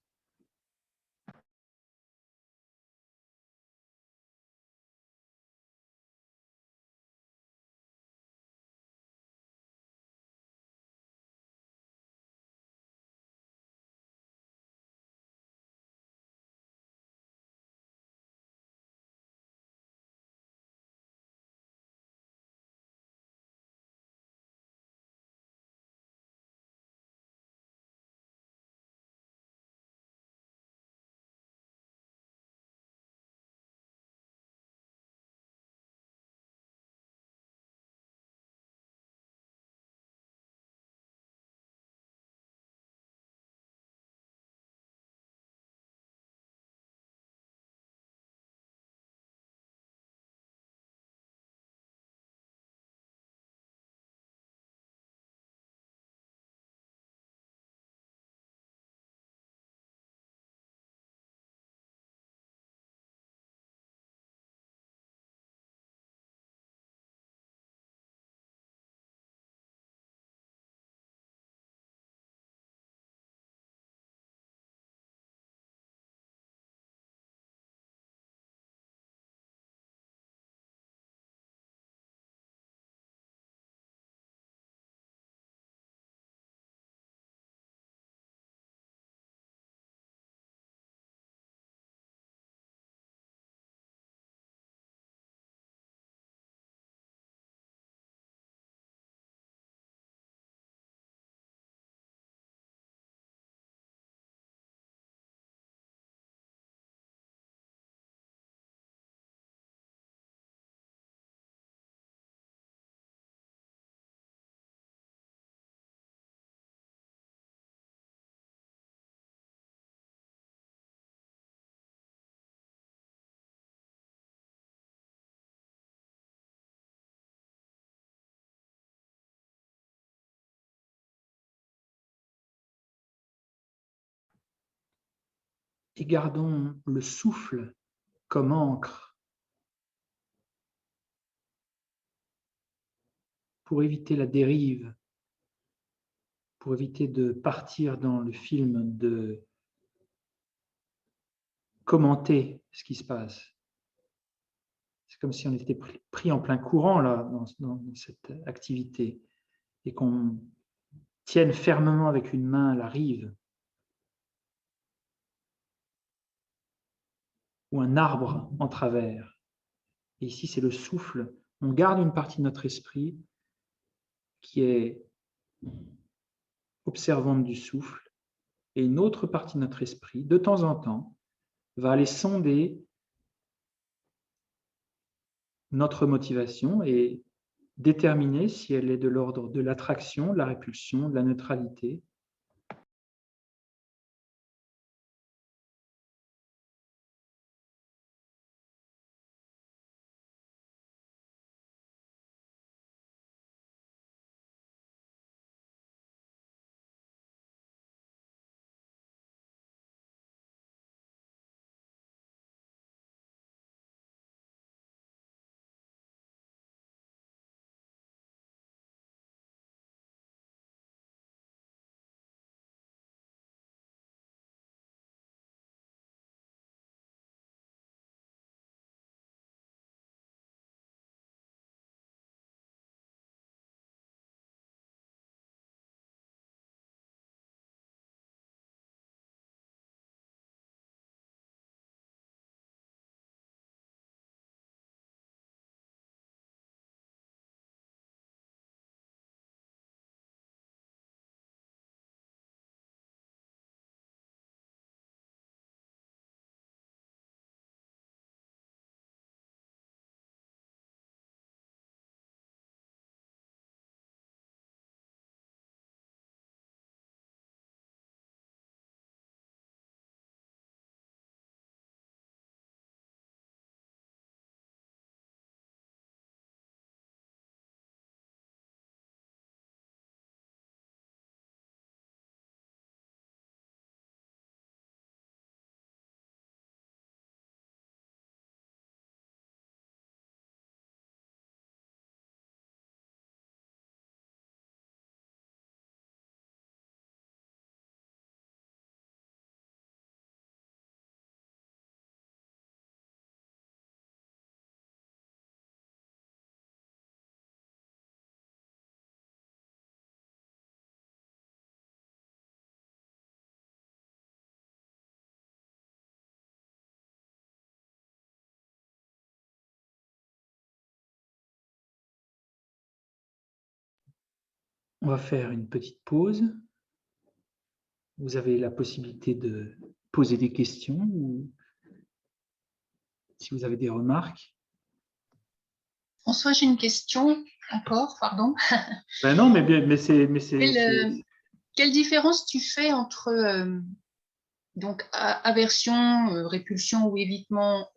et gardons le souffle comme encre pour éviter la dérive, pour éviter de partir dans le film de commenter ce qui se passe. C'est comme si on était pris en plein courant là, dans cette activité et qu'on tienne fermement avec une main la rive ou un arbre en travers. Et ici, c'est le souffle. On garde une partie de notre esprit qui est observante du souffle et une autre partie de notre esprit, de temps en temps, va aller sonder notre motivation et déterminer si elle est de l'ordre de l'attraction, de la répulsion, de la neutralité. On va faire une petite pause. Vous avez la possibilité de poser des questions ou si vous avez des remarques. François, j'ai une question encore, pardon. Ben non, mais c'est... Quelle différence tu fais entre donc, aversion, répulsion ou évitement,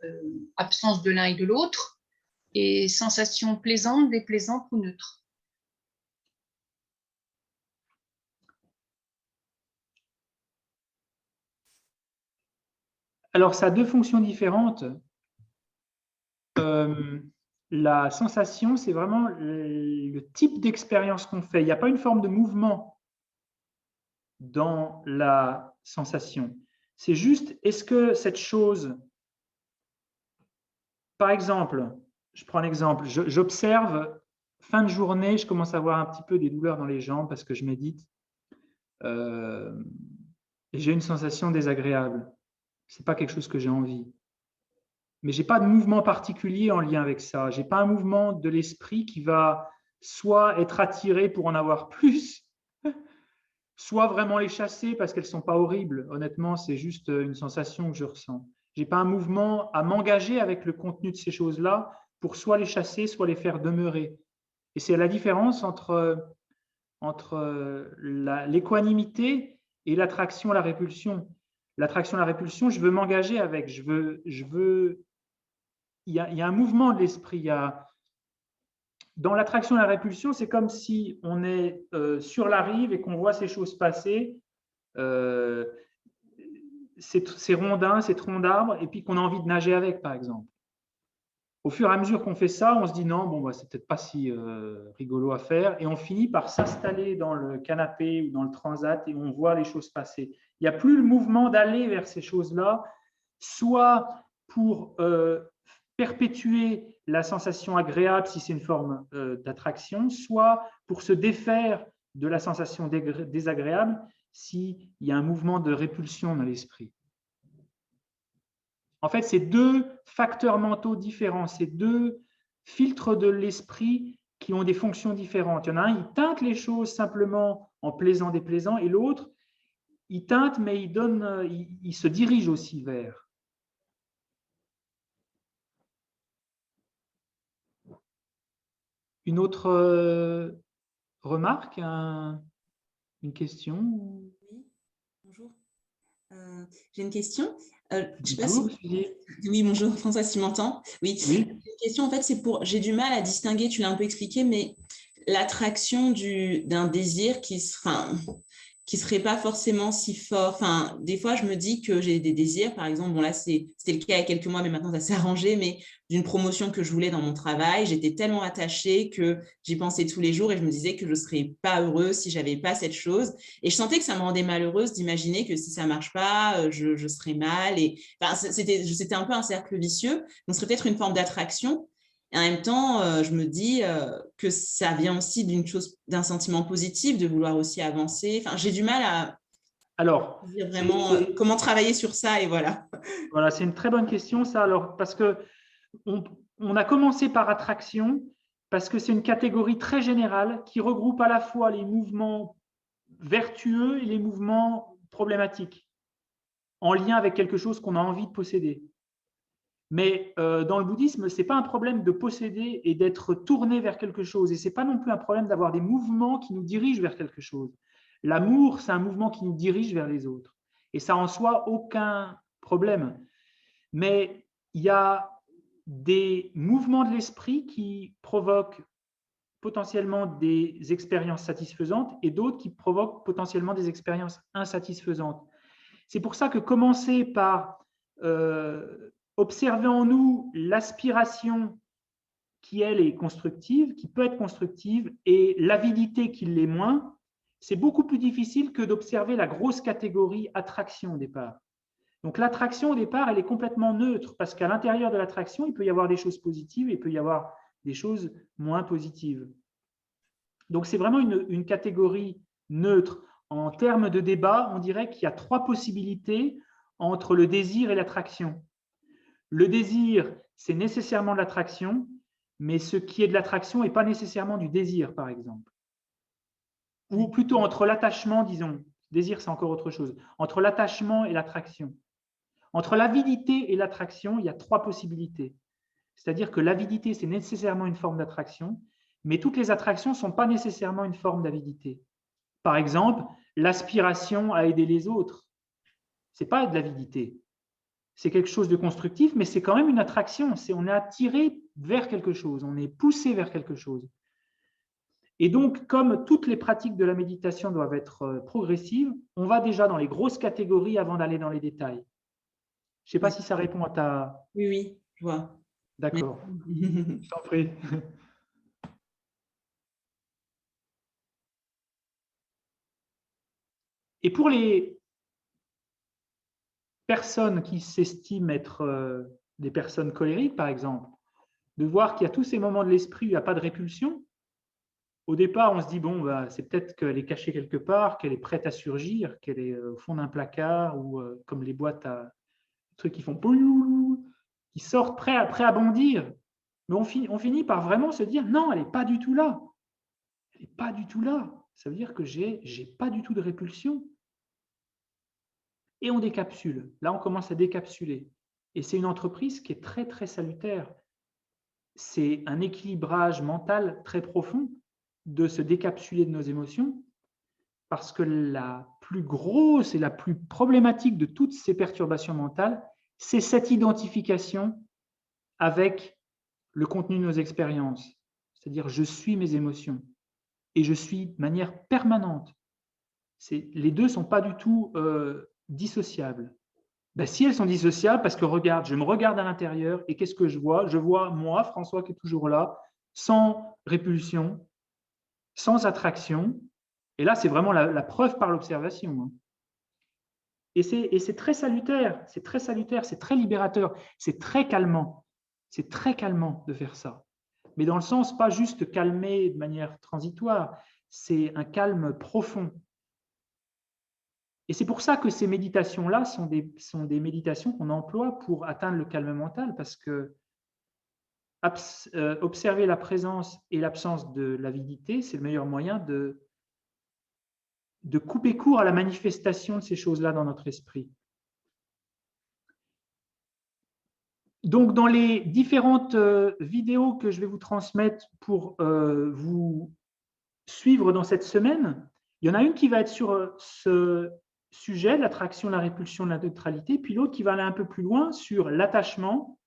absence de l'un et de l'autre, et sensation plaisante, déplaisante ou neutre? Alors, ça a deux fonctions différentes. La sensation, c'est vraiment le type d'expérience qu'on fait. Il n'y a pas une forme de mouvement dans la sensation. C'est juste, est-ce que cette chose, par exemple, je prends un exemple, j'observe, fin de journée, je commence à avoir un petit peu des douleurs dans les jambes parce que je médite. Et j'ai une sensation désagréable. Ce n'est pas quelque chose que j'ai envie. Mais je n'ai pas de mouvement particulier en lien avec ça. Je n'ai pas un mouvement de l'esprit qui va soit être attiré pour en avoir plus, soit vraiment les chasser parce qu'elles ne sont pas horribles. Honnêtement, c'est juste une sensation que je ressens. Je n'ai pas un mouvement à m'engager avec le contenu de ces choses-là pour soit les chasser, soit les faire demeurer. Et c'est la différence entre l'équanimité et l'attraction, la répulsion. L'attraction, la répulsion, je veux m'engager avec, il y a un mouvement de l'esprit. Dans l'attraction et la répulsion, c'est comme si on est sur la rive et qu'on voit ces choses passer. ces rondins, ces troncs d'arbres, et puis qu'on a envie de nager avec, par exemple. Au fur et à mesure qu'on fait ça, on se dit non, bon, bah, c'est peut-être pas si rigolo à faire, et on finit par s'installer dans le canapé ou dans le transat et on voit les choses passer. Il n'y a plus le mouvement d'aller vers ces choses-là, soit pour perpétuer la sensation agréable si c'est une forme d'attraction, soit pour se défaire de la sensation désagréable s'il y a un mouvement de répulsion dans l'esprit. En fait, c'est deux facteurs mentaux différents, c'est deux filtres de l'esprit qui ont des fonctions différentes. Il y en a un, il teinte les choses simplement en plaisant, déplaisant, et l'autre, il teinte, mais il se dirige aussi vers. Une autre remarque, une question? Oui, bonjour. J'ai une question. Je sais pas Bonjour, si... Oui, bonjour, François, si tu m'entends. Oui. Oui. Une question, en fait, c'est pour... J'ai du mal à distinguer, tu l'as un peu expliqué, mais l'attraction d'un désir qui serait pas forcément si fort. Enfin, des fois, je me dis que j'ai des désirs, par exemple, bon là, c'était le cas il y a quelques mois, mais maintenant, ça s'est arrangé, mais d'une promotion que je voulais dans mon travail, j'étais tellement attachée que j'y pensais tous les jours et je me disais que je ne serais pas heureuse si je n'avais pas cette chose. Et je sentais que ça me rendait malheureuse d'imaginer que si ça ne marche pas, je serais mal. Et enfin, c'était un peu un cercle vicieux. Donc, ce serait peut-être une forme d'attraction. Et en même temps, je me dis que ça vient aussi d'un sentiment positif, de vouloir aussi avancer. Enfin, j'ai du mal à dire vraiment comment travailler sur ça et voilà. Voilà, c'est une très bonne question, ça. Alors, parce que on a commencé par attraction, parce que c'est une catégorie très générale qui regroupe à la fois les mouvements vertueux et les mouvements problématiques, en lien avec quelque chose qu'on a envie de posséder. Mais dans le bouddhisme, ce n'est pas un problème de posséder et d'être tourné vers quelque chose. Et ce n'est pas non plus un problème d'avoir des mouvements qui nous dirigent vers quelque chose. L'amour, c'est un mouvement qui nous dirige vers les autres. Et ça en soi, aucun problème. Mais il y a des mouvements de l'esprit qui provoquent potentiellement des expériences satisfaisantes et d'autres qui provoquent potentiellement des expériences insatisfaisantes. C'est pour ça que commencer par observer en nous l'aspiration qui, elle, est constructive, qui peut être constructive, et l'avidité qui l'est moins, c'est beaucoup plus difficile que d'observer la grosse catégorie attraction au départ. Donc l'attraction au départ, elle est complètement neutre, parce qu'à l'intérieur de l'attraction, il peut y avoir des choses positives et il peut y avoir des choses moins positives. Donc c'est vraiment une catégorie neutre. En termes de débat, on dirait qu'il y a trois possibilités entre le désir et l'attraction. Le désir, c'est nécessairement de l'attraction, mais ce qui est de l'attraction n'est pas nécessairement du désir, par exemple. Ou plutôt entre l'attachement, disons, désir, c'est encore autre chose, entre l'attachement et l'attraction. Entre l'avidité et l'attraction, il y a trois possibilités. C'est-à-dire que l'avidité, c'est nécessairement une forme d'attraction, mais toutes les attractions ne sont pas nécessairement une forme d'avidité. Par exemple, l'aspiration à aider les autres, ce n'est pas de l'avidité. C'est quelque chose de constructif, mais c'est quand même une attraction. On est attiré vers quelque chose, on est poussé vers quelque chose. Et donc, comme toutes les pratiques de la méditation doivent être progressives, on va déjà dans les grosses catégories avant d'aller dans les détails. Je ne sais pas si ça répond à ta… Oui, oui, je vois. D'accord. Je t'en prie. Et pour les personnes qui s'estiment être des personnes colériques, par exemple, de voir qu'il y a tous ces moments de l'esprit où il n'y a pas de répulsion. Au départ, on se dit, bon, bah, c'est peut-être qu'elle est cachée quelque part, qu'elle est prête à surgir, qu'elle est au fond d'un placard ou comme les boîtes à trucs qui font qui sortent prêts à bondir. Mais on finit par vraiment se dire, non, elle n'est pas du tout là. Elle n'est pas du tout là. Ça veut dire que je n'ai pas du tout de répulsion. Et on décapsule. Là, on commence à décapsuler. Et c'est une entreprise qui est très, très salutaire. C'est un équilibrage mental très profond de se décapsuler de nos émotions, parce que la plus grosse et la plus problématique de toutes ces perturbations mentales, c'est cette identification avec le contenu de nos expériences. C'est-à-dire, je suis mes émotions et je suis de manière permanente. Les deux ne sont pas du tout dissociables. Ben, si elles sont dissociables, parce que regarde, je me regarde à l'intérieur et qu'est-ce que je vois? Je vois moi, François, qui est toujours là, sans répulsion, sans attraction. Et là, c'est vraiment la preuve par l'observation. Hein. Et c'est très salutaire, c'est très salutaire, c'est très libérateur, c'est très calmant. C'est très calmant de faire ça. Mais dans le sens, pas juste calmer de manière transitoire, c'est un calme profond. Et c'est pour ça que ces méditations-là sont des méditations qu'on emploie pour atteindre le calme mental, parce que observer la présence et l'absence de l'avidité, c'est le meilleur moyen de couper court à la manifestation de ces choses-là dans notre esprit. Donc, dans les différentes vidéos que je vais vous transmettre pour vous suivre dans cette semaine, il y en a une qui va être sur ce sujet, l'attraction, la répulsion, la neutralité, puis l'autre qui va aller un peu plus loin sur l'attachement,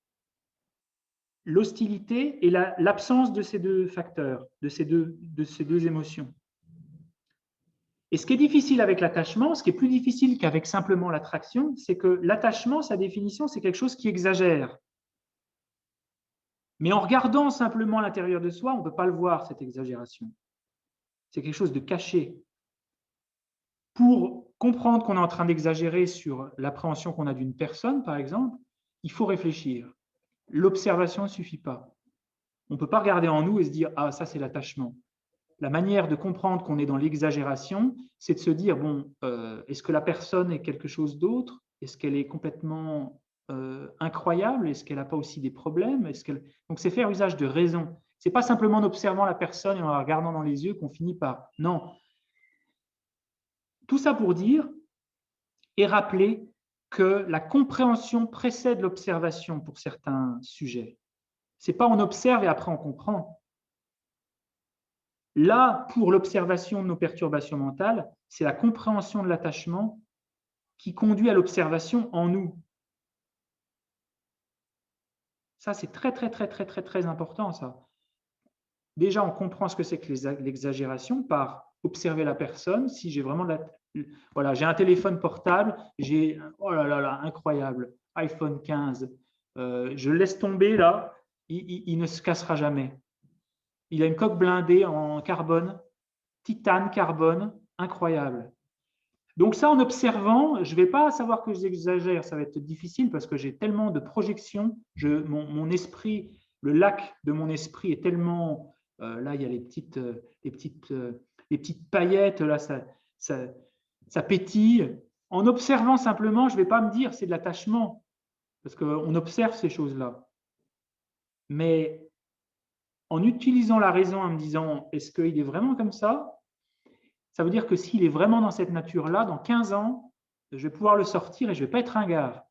l'hostilité et l'absence de ces deux facteurs, de ces deux émotions. Et ce qui est difficile avec l'attachement, ce qui est plus difficile qu'avec simplement l'attraction, c'est que l'attachement, sa définition, c'est quelque chose qui exagère. Mais en regardant simplement à l'intérieur de soi, on ne peut pas le voir, cette exagération. C'est quelque chose de caché. Pour comprendre qu'on est en train d'exagérer sur l'appréhension qu'on a d'une personne, par exemple, il faut réfléchir. L'observation ne suffit pas. On ne peut pas regarder en nous et se dire « Ah, ça, c'est l'attachement ». La manière de comprendre qu'on est dans l'exagération, c'est de se dire « Bon, est-ce que la personne est quelque chose d'autre? Est-ce qu'elle est complètement incroyable? Est-ce qu'elle n'a pas aussi des problèmes? Donc, c'est faire usage de raison. Ce n'est pas simplement en observant la personne et en la regardant dans les yeux qu'on finit par… Non. Tout ça pour dire et rappeler que la compréhension précède l'observation pour certains sujets. Ce n'est pas on observe et après on comprend. Là, pour l'observation de nos perturbations mentales, c'est la compréhension de l'attachement qui conduit à l'observation en nous. Ça, c'est très, très, très, très, très, très important, ça. Déjà, on comprend ce que c'est que l'exagération par observer la personne. Si j'ai vraiment voilà, j'ai un téléphone portable, j'ai, oh là là là, incroyable, iPhone 15. Je le laisse tomber là, il ne se cassera jamais. Il a une coque blindée en carbone, titane, carbone, incroyable. Donc ça, en observant, je ne vais pas savoir que j'exagère, ça va être difficile parce que j'ai tellement de projections, mon esprit, le lac de mon esprit est tellement… là, il y a les petites paillettes, là, ça pétille. En observant simplement, je ne vais pas me dire c'est de l'attachement, parce qu'on observe ces choses-là. Mais en utilisant la raison, en me disant est-ce qu'il est vraiment comme ça? Ça veut dire que s'il est vraiment dans cette nature-là, dans 15 ans, je vais pouvoir le sortir et je ne vais pas être ringard.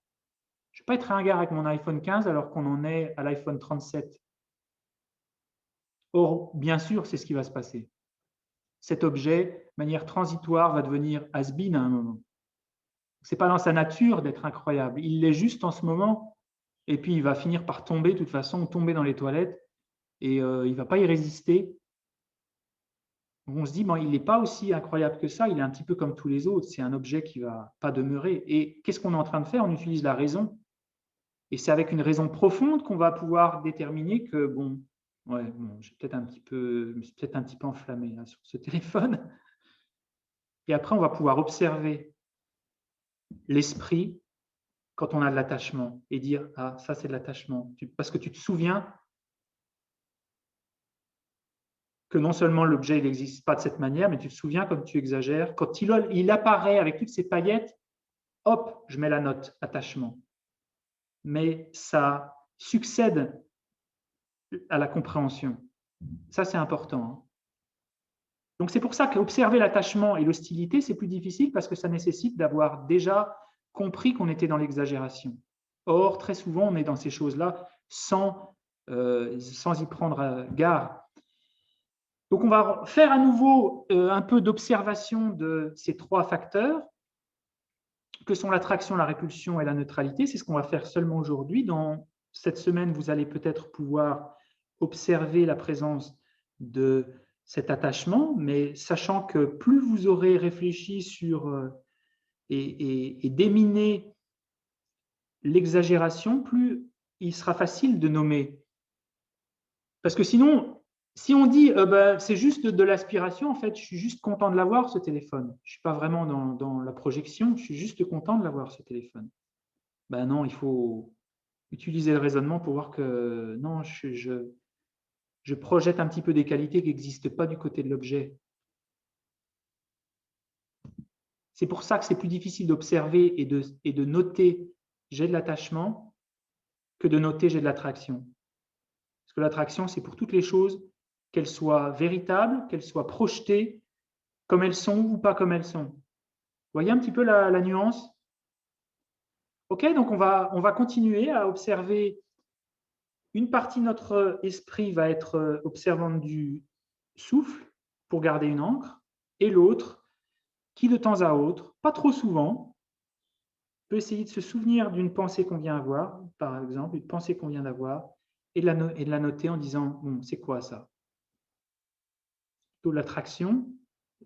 Je ne vais pas être ringard avec mon iPhone 15 alors qu'on en est à l'iPhone 37. Or, bien sûr, c'est ce qui va se passer. Cet objet, de manière transitoire, va devenir has-been à un moment. Ce n'est pas dans sa nature d'être incroyable. Il l'est juste en ce moment. Et puis, il va finir par tomber, de toute façon, tomber dans les toilettes. Et il ne va pas y résister. On se dit, bon, il n'est pas aussi incroyable que ça, il est un petit peu comme tous les autres, c'est un objet qui ne va pas demeurer. Et qu'est-ce qu'on est en train de faire? On utilise la raison. Et c'est avec une raison profonde qu'on va pouvoir déterminer que, bon, ouais, bon, je me suis peut-être un petit peu enflammé là, sur ce téléphone. Et après, on va pouvoir observer l'esprit quand on a de l'attachement et dire, ah, ça c'est de l'attachement. Parce que tu te souviens que non seulement l'objet n'existe pas de cette manière, mais tu te souviens comme tu exagères. Quand il apparaît avec toutes ces paillettes, hop, je mets la note attachement. Mais ça succède à la compréhension. Ça, c'est important. Donc, c'est pour ça qu'observer l'attachement et l'hostilité, c'est plus difficile parce que ça nécessite d'avoir déjà compris qu'on était dans l'exagération. Or, très souvent, on est dans ces choses-là sans y prendre garde. Donc, on va faire à nouveau un peu d'observation de ces trois facteurs que sont l'attraction, la répulsion et la neutralité. C'est ce qu'on va faire seulement aujourd'hui. Dans cette semaine, vous allez peut-être pouvoir observer la présence de cet attachement, mais sachant que plus vous aurez réfléchi sur et déminé l'exagération, plus il sera facile de nommer. Parce que sinon, si on dit c'est juste de l'aspiration, en fait, je suis juste content de l'avoir, ce téléphone. Je ne suis pas vraiment dans la projection, je suis juste content de l'avoir, ce téléphone. Ben non, il faut utiliser le raisonnement pour voir que non, je projette un petit peu des qualités qui n'existent pas du côté de l'objet. C'est pour ça que c'est plus difficile d'observer et de noter j'ai de l'attachement que de noter j'ai de l'attraction. Parce que l'attraction, c'est pour toutes les choses, qu'elles soient véritables, qu'elles soient projetées comme elles sont ou pas comme elles sont. Vous voyez un petit peu la nuance? Ok, donc on va continuer à observer. Une partie de notre esprit va être observante du souffle pour garder une encre, et l'autre qui, de temps à autre, pas trop souvent, peut essayer de se souvenir d'une pensée qu'on vient avoir, par exemple, une pensée qu'on vient d'avoir, et de la noter en disant bon, c'est quoi ça? Plutôt l'attraction.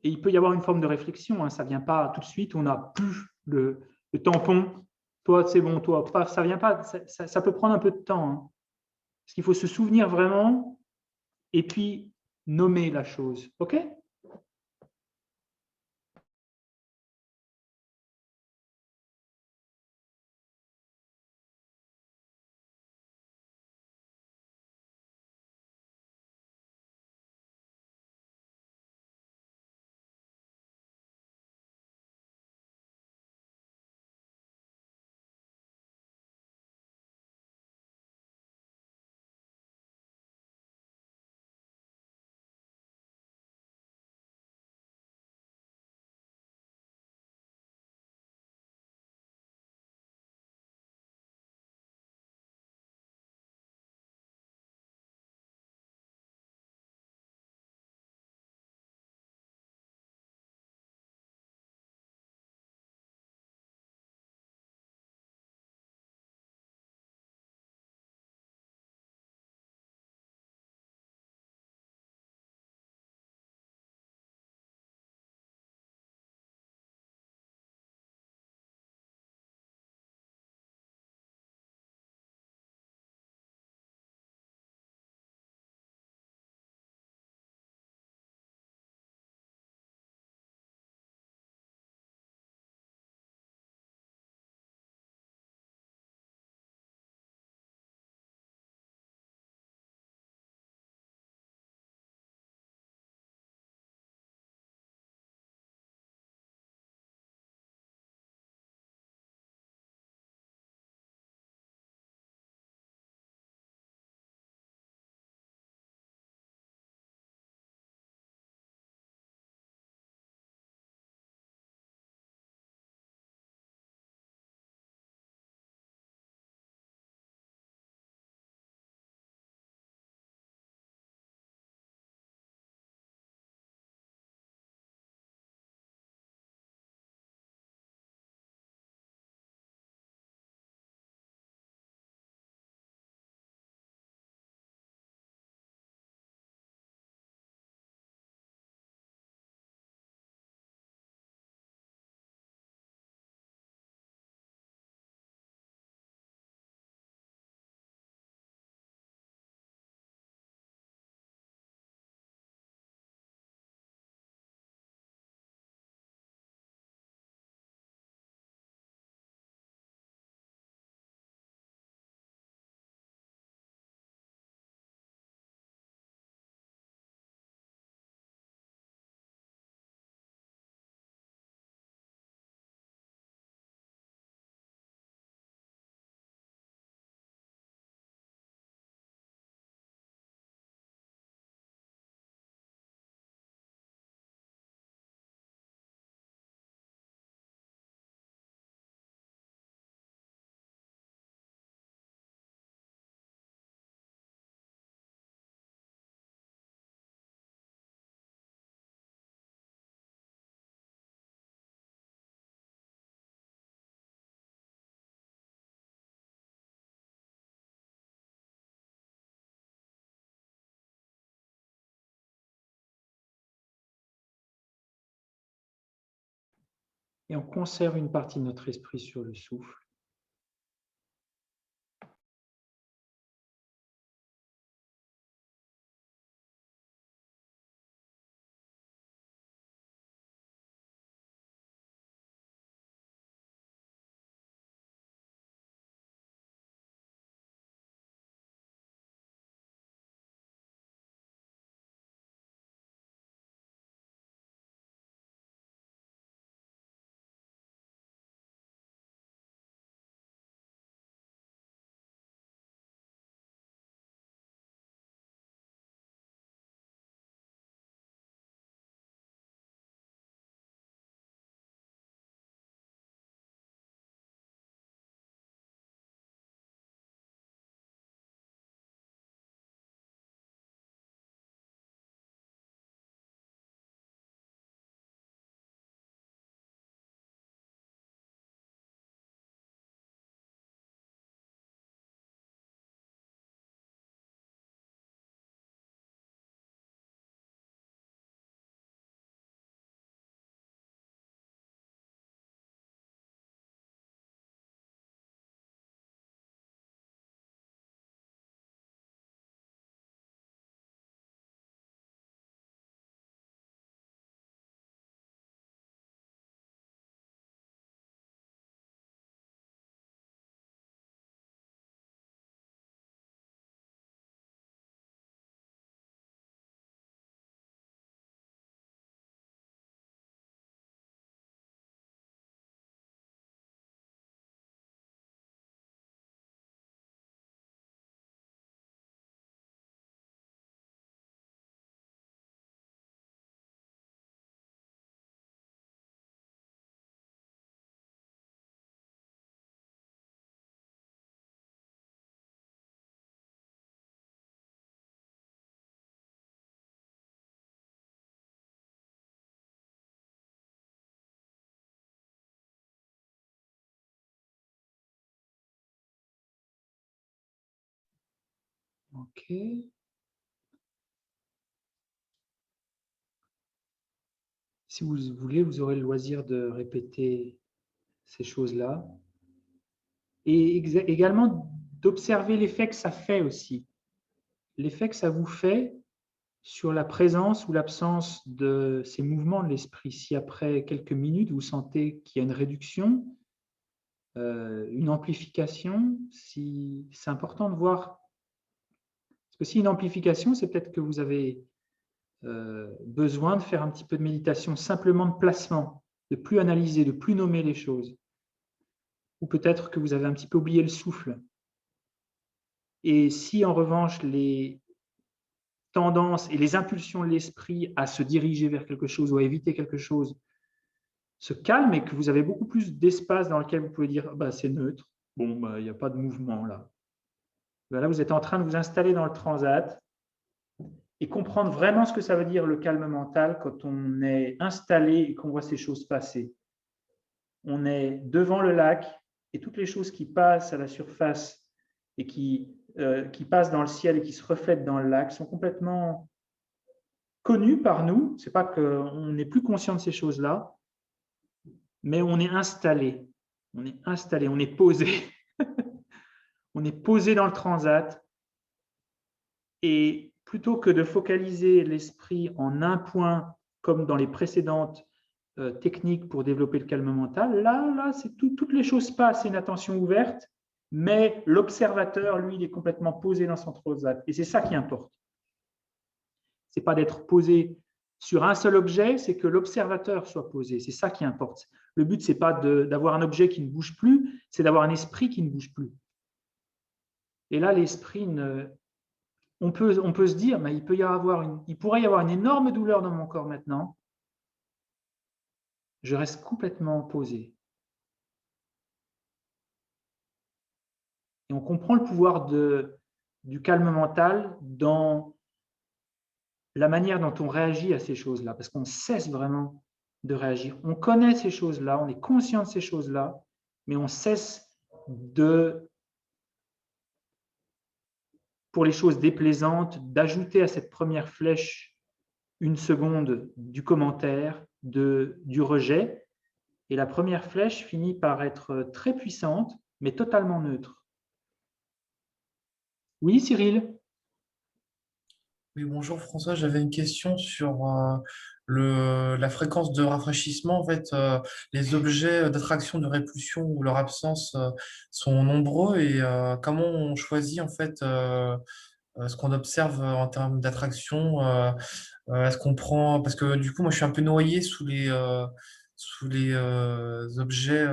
Et il peut y avoir une forme de réflexion, hein, ça ne vient pas tout de suite, on a plus le tampon, toi c'est bon, toi, pas, ça vient pas, ça peut prendre un peu de temps. Hein. Parce qu'il faut se souvenir vraiment et puis nommer la chose. OK? Et on conserve une partie de notre esprit sur le souffle. OK. Si vous voulez, vous aurez le loisir de répéter ces choses-là. Et également d'observer l'effet que ça fait aussi. L'effet que ça vous fait sur la présence ou l'absence de ces mouvements de l'esprit. Si après quelques minutes, vous sentez qu'il y a une réduction, une amplification, si, c'est important de voir. Parce que si une amplification, c'est peut-être que vous avez besoin de faire un petit peu de méditation, simplement de placement, de plus analyser, de plus nommer les choses. Ou peut-être que vous avez un petit peu oublié le souffle. Et si en revanche, les tendances et les impulsions de l'esprit à se diriger vers quelque chose ou à éviter quelque chose se calment et que vous avez beaucoup plus d'espace dans lequel vous pouvez dire bah, c'est neutre, bon, bah, il n'y a pas de mouvement là. Ben là, vous êtes en train de vous installer dans le transat et comprendre vraiment ce que ça veut dire le calme mental quand on est installé et qu'on voit ces choses passer. On est devant le lac et toutes les choses qui passent à la surface et qui passent dans le ciel et qui se reflètent dans le lac sont complètement connues par nous. Ce n'est pas qu'on n'est plus conscient de ces choses-là, mais on est installé. On est installé, on est posé. On est posé dans le transat. Et plutôt que de focaliser l'esprit en un point, comme dans les précédentes techniques pour développer le calme mental, là c'est toutes les choses passent, c'est une attention ouverte, mais l'observateur, lui, il est complètement posé dans son transat. Et c'est ça qui importe. Ce n'est pas d'être posé sur un seul objet, c'est que l'observateur soit posé. C'est ça qui importe. Le but, ce n'est pas d'avoir un objet qui ne bouge plus, c'est d'avoir un esprit qui ne bouge plus. Et là, l'esprit, on peut se dire, mais il pourrait y avoir une énorme douleur dans mon corps maintenant. Je reste complètement posé. Et on comprend le pouvoir du calme mental dans la manière dont on réagit à ces choses-là, parce qu'on cesse vraiment de réagir. On connaît ces choses-là, on est conscient de ces choses-là, mais on cesse pour les choses déplaisantes, d'ajouter à cette première flèche une seconde du commentaire, du rejet. Et la première flèche finit par être très puissante, mais totalement neutre. Oui, Cyril? Oui, bonjour François, j'avais une question sur la fréquence de rafraîchissement. En fait, les objets d'attraction, de répulsion ou leur absence sont nombreux et comment on choisit en fait ce qu'on observe en termes d'attraction. Est-ce qu'on prend, parce que du coup, moi je suis un peu noyé sous les objets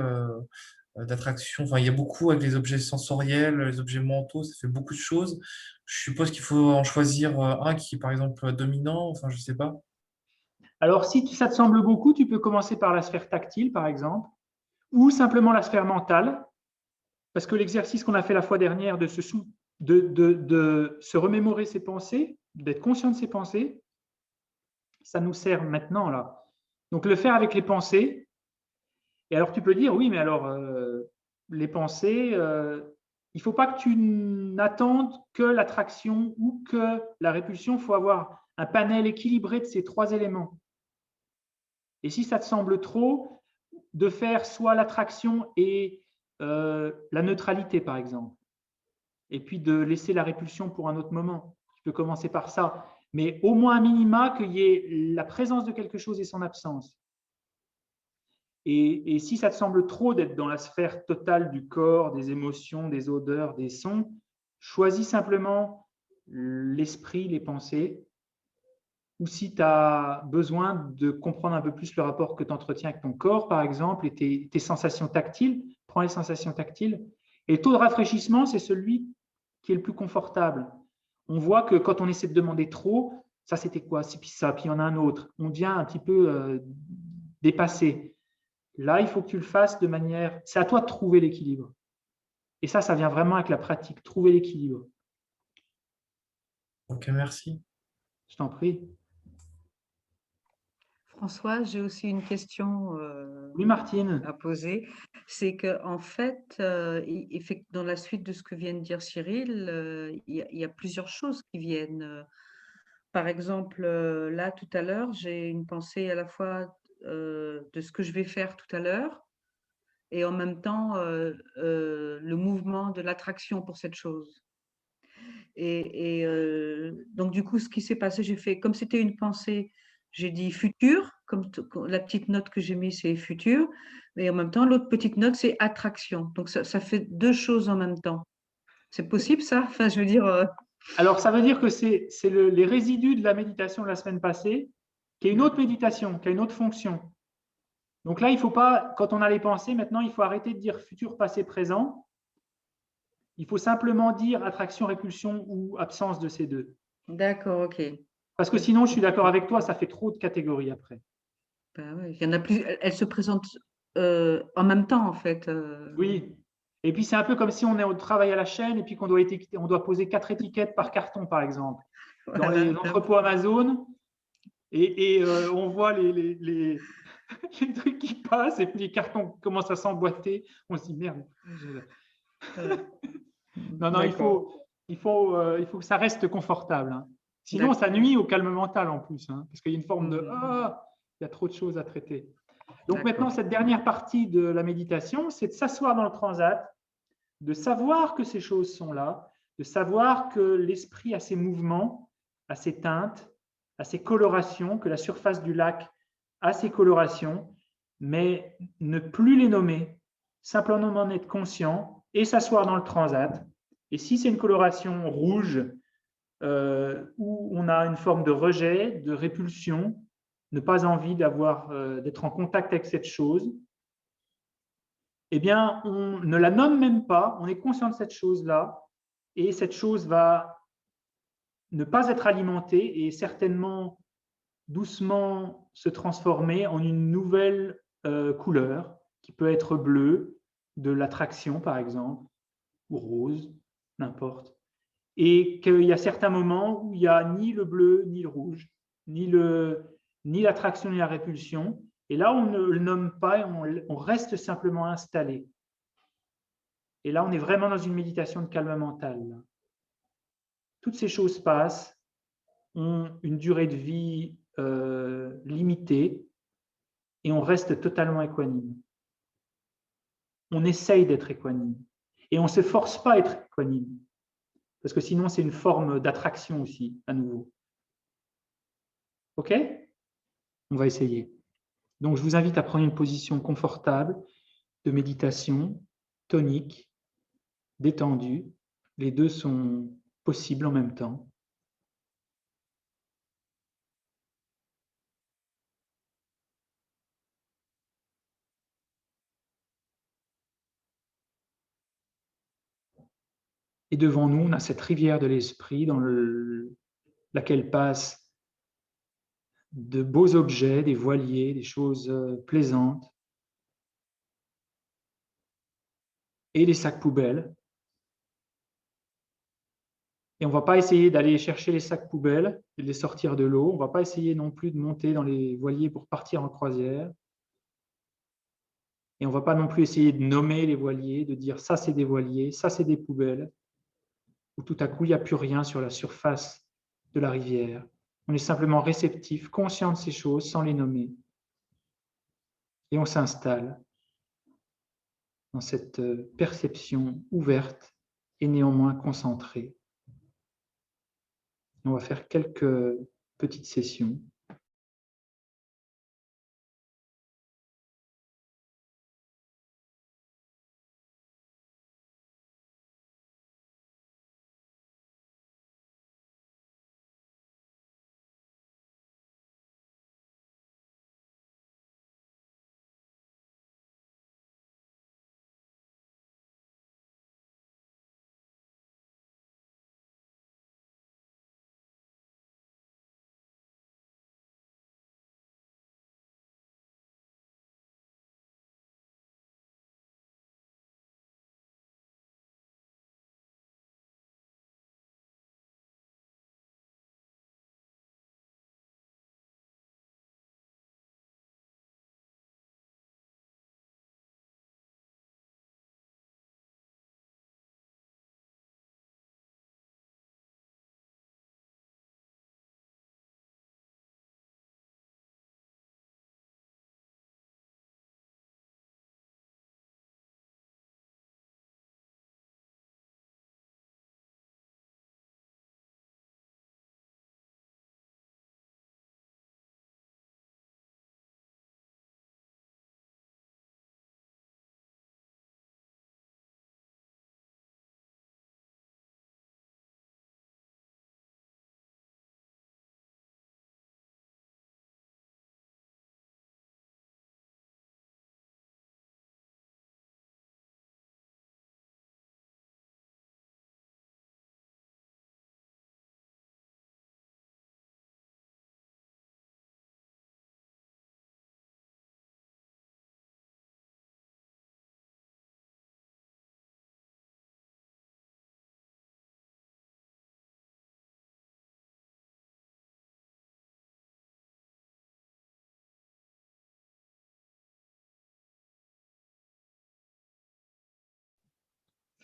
d'attraction. Enfin, il y a beaucoup avec les objets sensoriels, les objets mentaux, ça fait beaucoup de choses. Je suppose qu'il faut en choisir un qui est par exemple dominant, enfin, je sais pas. Alors, si ça te semble beaucoup, tu peux commencer par la sphère tactile, par exemple, ou simplement la sphère mentale, parce que l'exercice qu'on a fait la fois dernière de se remémorer ses pensées, d'être conscient de ses pensées, ça nous sert maintenant là. Donc, le faire avec les pensées. Et alors, tu peux dire, oui, mais alors, les pensées, il ne faut pas que tu n'attendes que l'attraction ou que la répulsion. Il faut avoir un panel équilibré de ces trois éléments. Et si ça te semble trop, de faire soit l'attraction et la neutralité, par exemple, et puis de laisser la répulsion pour un autre moment. Tu peux commencer par ça. Mais au moins un minima qu'il y ait la présence de quelque chose et son absence. Et si ça te semble trop d'être dans la sphère totale du corps, des émotions, des odeurs, des sons, choisis simplement l'esprit, les pensées. Ou si tu as besoin de comprendre un peu plus le rapport que tu entretiens avec ton corps, par exemple, et tes sensations tactiles, prends les sensations tactiles. Et le taux de rafraîchissement, c'est celui qui est le plus confortable. On voit que quand on essaie de demander trop, ça c'était quoi, puis ça, puis il y en a un autre, on devient un petit peu dépassé. Là, il faut que tu le fasses de manière… C'est à toi de trouver l'équilibre. Et ça vient vraiment avec la pratique, trouver l'équilibre. Ok, merci. Je t'en prie. François, j'ai aussi une question Oui, Martine. à poser. C'est que en fait, dans la suite de ce que vient de dire Cyril, il y a plusieurs choses qui viennent. Par exemple, là, tout à l'heure, j'ai une pensée à la fois de ce que je vais faire tout à l'heure et en même temps le mouvement de l'attraction pour cette chose. Donc, du coup, ce qui s'est passé, j'ai fait, comme c'était une pensée, j'ai dit futur, comme la petite note que j'ai mise, c'est futur, mais en même temps, l'autre petite note, c'est attraction. Donc, ça fait deux choses en même temps. C'est possible, ça? Enfin, je veux dire, Alors, ça veut dire que c'est les résidus de la méditation de la semaine passée, qui est une autre méditation, qui a une autre fonction. Donc là, il ne faut pas, quand on a les pensées, maintenant, il faut arrêter de dire futur, passé, présent. Il faut simplement dire attraction, répulsion ou absence de ces deux. d'accord, ok. Parce que sinon, je suis d'accord avec toi, ça fait trop de catégories après. Ben ouais, il y en a plus, elles se présentent en même temps, en fait. Oui. Et puis, c'est un peu comme si on est au travail à la chaîne et puis qu'on doit, on doit poser 4 étiquettes par carton, par exemple. Dans Voilà. les entrepôts Amazon, et on voit les trucs qui passent et puis les cartons commencent à s'emboîter. On se dit merde. Non, non, il faut que ça reste confortable, hein. Sinon, ça nuit au calme mental en plus, hein, parce qu'il y a une forme de ah, il y a trop de choses à traiter. Donc maintenant, cette dernière partie de la méditation, c'est de s'asseoir dans le transat, de savoir que ces choses sont là, de savoir que l'esprit a ses mouvements, a ses teintes, a ses colorations, que la surface du lac a ses colorations, mais ne plus les nommer, simplement en être conscient et s'asseoir dans le transat. Et si c'est une coloration rouge, où on a une forme de rejet, de répulsion, ne pas envie d'être en contact avec cette chose, eh bien, on ne la nomme même pas, on est conscient de cette chose-là, et cette chose va ne pas être alimentée et certainement doucement se transformer en une nouvelle couleur qui peut être bleue, de l'attraction par exemple, ou rose, n'importe. Et qu'il y a certains moments où il n'y a ni le bleu, ni le rouge, ni l'attraction, ni la répulsion. Et là, on ne le nomme pas, et on reste simplement installé. Et là, on est vraiment dans une méditation de calme mental. Toutes ces choses passent, ont une durée de vie limitée, et on reste totalement équanime. On essaye d'être équanime. Et on ne se force pas à être équanime, parce que sinon, c'est une forme d'attraction aussi, à nouveau. OK? On va essayer. Donc, je vous invite à prendre une position confortable de méditation, tonique, détendue. Les deux sont possibles en même temps. Et devant nous, on a cette rivière de l'esprit dans laquelle passent de beaux objets, des voiliers, des choses plaisantes, et les sacs poubelles. Et on ne va pas essayer d'aller chercher les sacs poubelles et de les sortir de l'eau. On ne va pas essayer non plus de monter dans les voiliers pour partir en croisière. Et on ne va pas non plus essayer de nommer les voiliers, de dire ça c'est des voiliers, ça c'est des poubelles, où tout à coup il n'y a plus rien sur la surface de la rivière. On est simplement réceptif, conscient de ces choses sans les nommer. Et on s'installe dans cette perception ouverte et néanmoins concentrée. On va faire quelques petites sessions.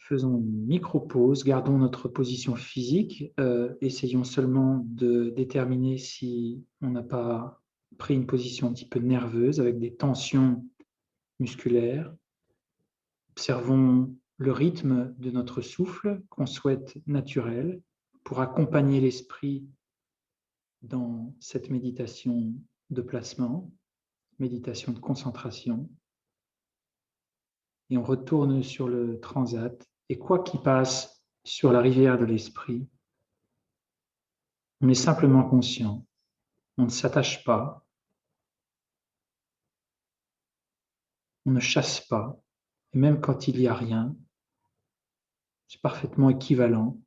Faisons une micro-pause, gardons notre position physique, essayons seulement de déterminer si on n'a pas pris une position un petit peu nerveuse avec des tensions musculaires. Observons le rythme de notre souffle qu'on souhaite naturel pour accompagner l'esprit dans cette méditation de placement, méditation de concentration. Et on retourne sur le transat. Et quoi qu'il passe sur la rivière de l'esprit, on est simplement conscient. On ne s'attache pas. On ne chasse pas. Et même quand il n'y a rien, c'est parfaitement équivalent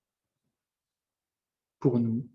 pour nous.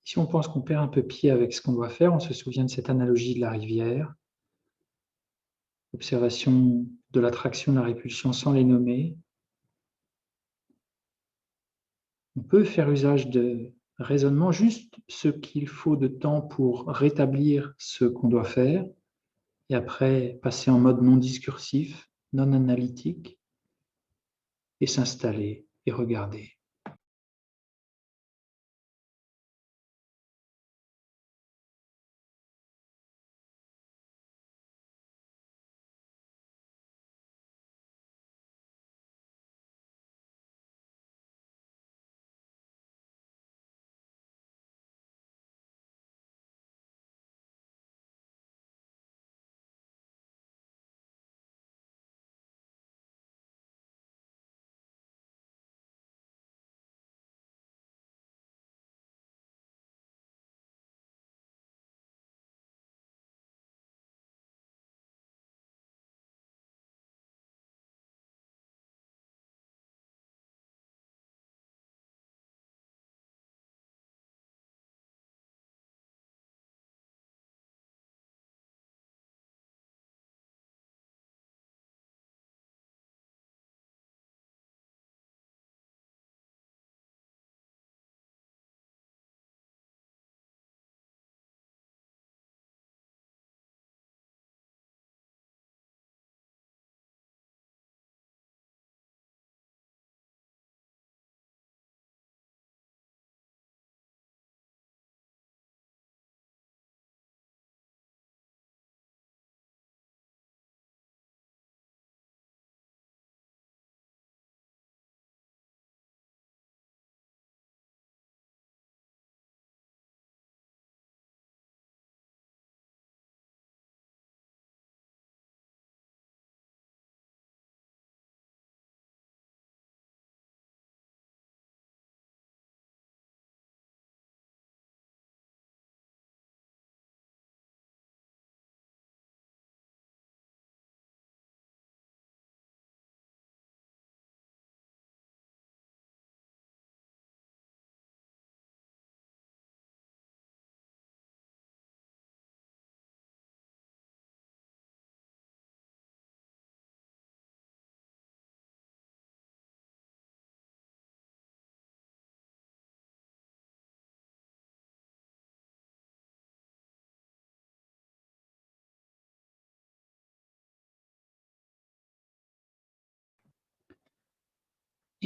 Si on pense qu'on perd un peu pied avec ce qu'on doit faire, on se souvient de cette analogie de la rivière, observation de l'attraction, de la répulsion sans les nommer. On peut faire usage de raisonnement, juste ce qu'il faut de temps pour rétablir ce qu'on doit faire, et après passer en mode non discursif, non analytique, et s'installer et regarder.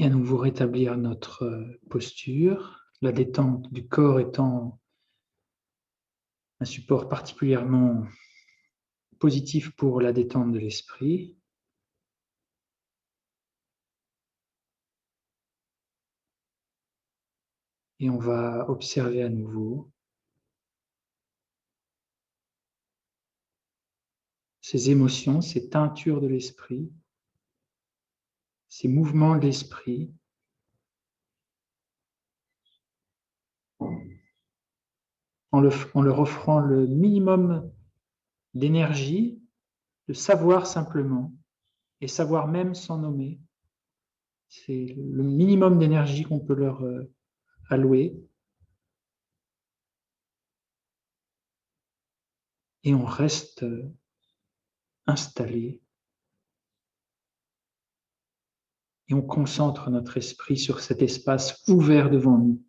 Et à nouveau rétablir notre posture, la détente du corps étant un support particulièrement positif pour la détente de l'esprit. Et on va observer à nouveau ces émotions, ces teintures de l'esprit, ces mouvements de l'esprit. En leur offrant le minimum d'énergie, de savoir simplement, et savoir même sans nommer. C'est le minimum d'énergie qu'on peut leur allouer. Et on reste installé. Et on concentre notre esprit sur cet espace ouvert devant nous.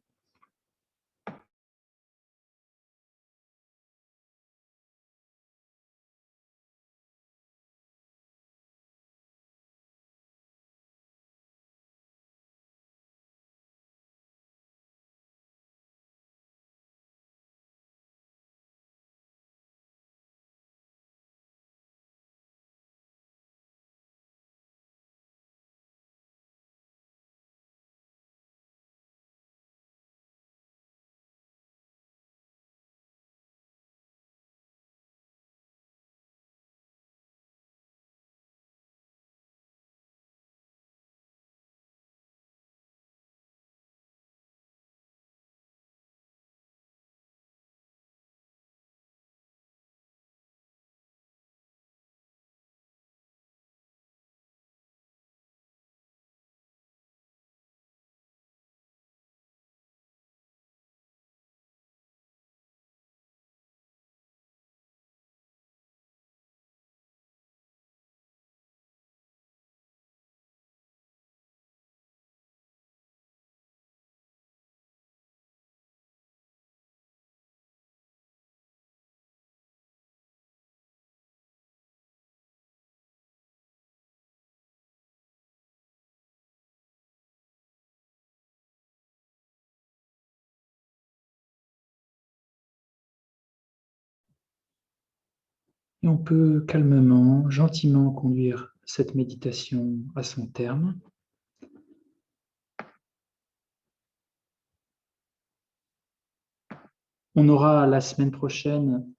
Et on peut calmement, gentiment conduire cette méditation à son terme. On aura la semaine prochaine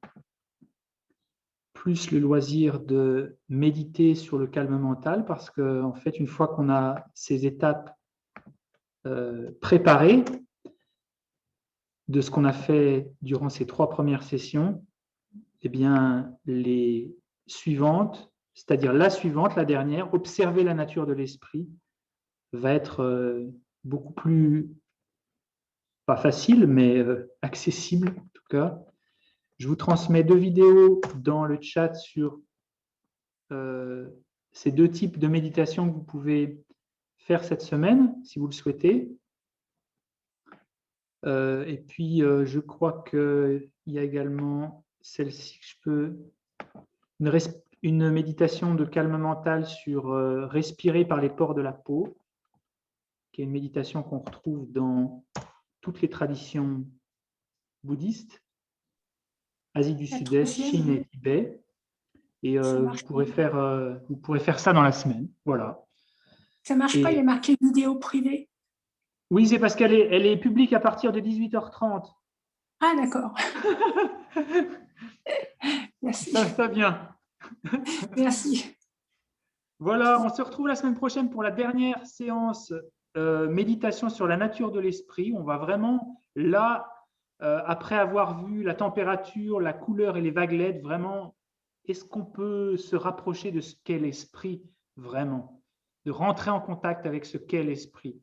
plus le loisir de méditer sur le calme mental parce que, en fait, une fois qu'on a ces étapes préparées de ce qu'on a fait durant ces 3 premières sessions, eh bien, les suivantes, c'est-à-dire la suivante, la dernière, observer la nature de l'esprit, va être beaucoup plus, pas facile, mais accessible en tout cas. Je vous transmets 2 vidéos dans le chat sur ces 2 types de méditation que vous pouvez faire cette semaine, si vous le souhaitez. Et puis, je crois qu'il y a également celle-ci que je peux... Une méditation de calme mental sur respirer par les pores de la peau, qui est une méditation qu'on retrouve dans toutes les traditions bouddhistes, Asie du Sud-Est, Chine et Tibet. Et vous pourrez faire ça dans la semaine. Voilà. Ça ne marche pas, il y a marqué vidéo privée. Oui, c'est parce qu'elle est publique à partir de 18h30. Ah, d'accord. Merci. Ça vient. Merci. Voilà, on se retrouve la semaine prochaine pour la dernière séance méditation sur la nature de l'esprit. On va vraiment, là, après avoir vu la température, la couleur et les vaguelettes, vraiment, est-ce qu'on peut se rapprocher de ce qu'est l'esprit vraiment, de rentrer en contact avec ce qu'est l'esprit.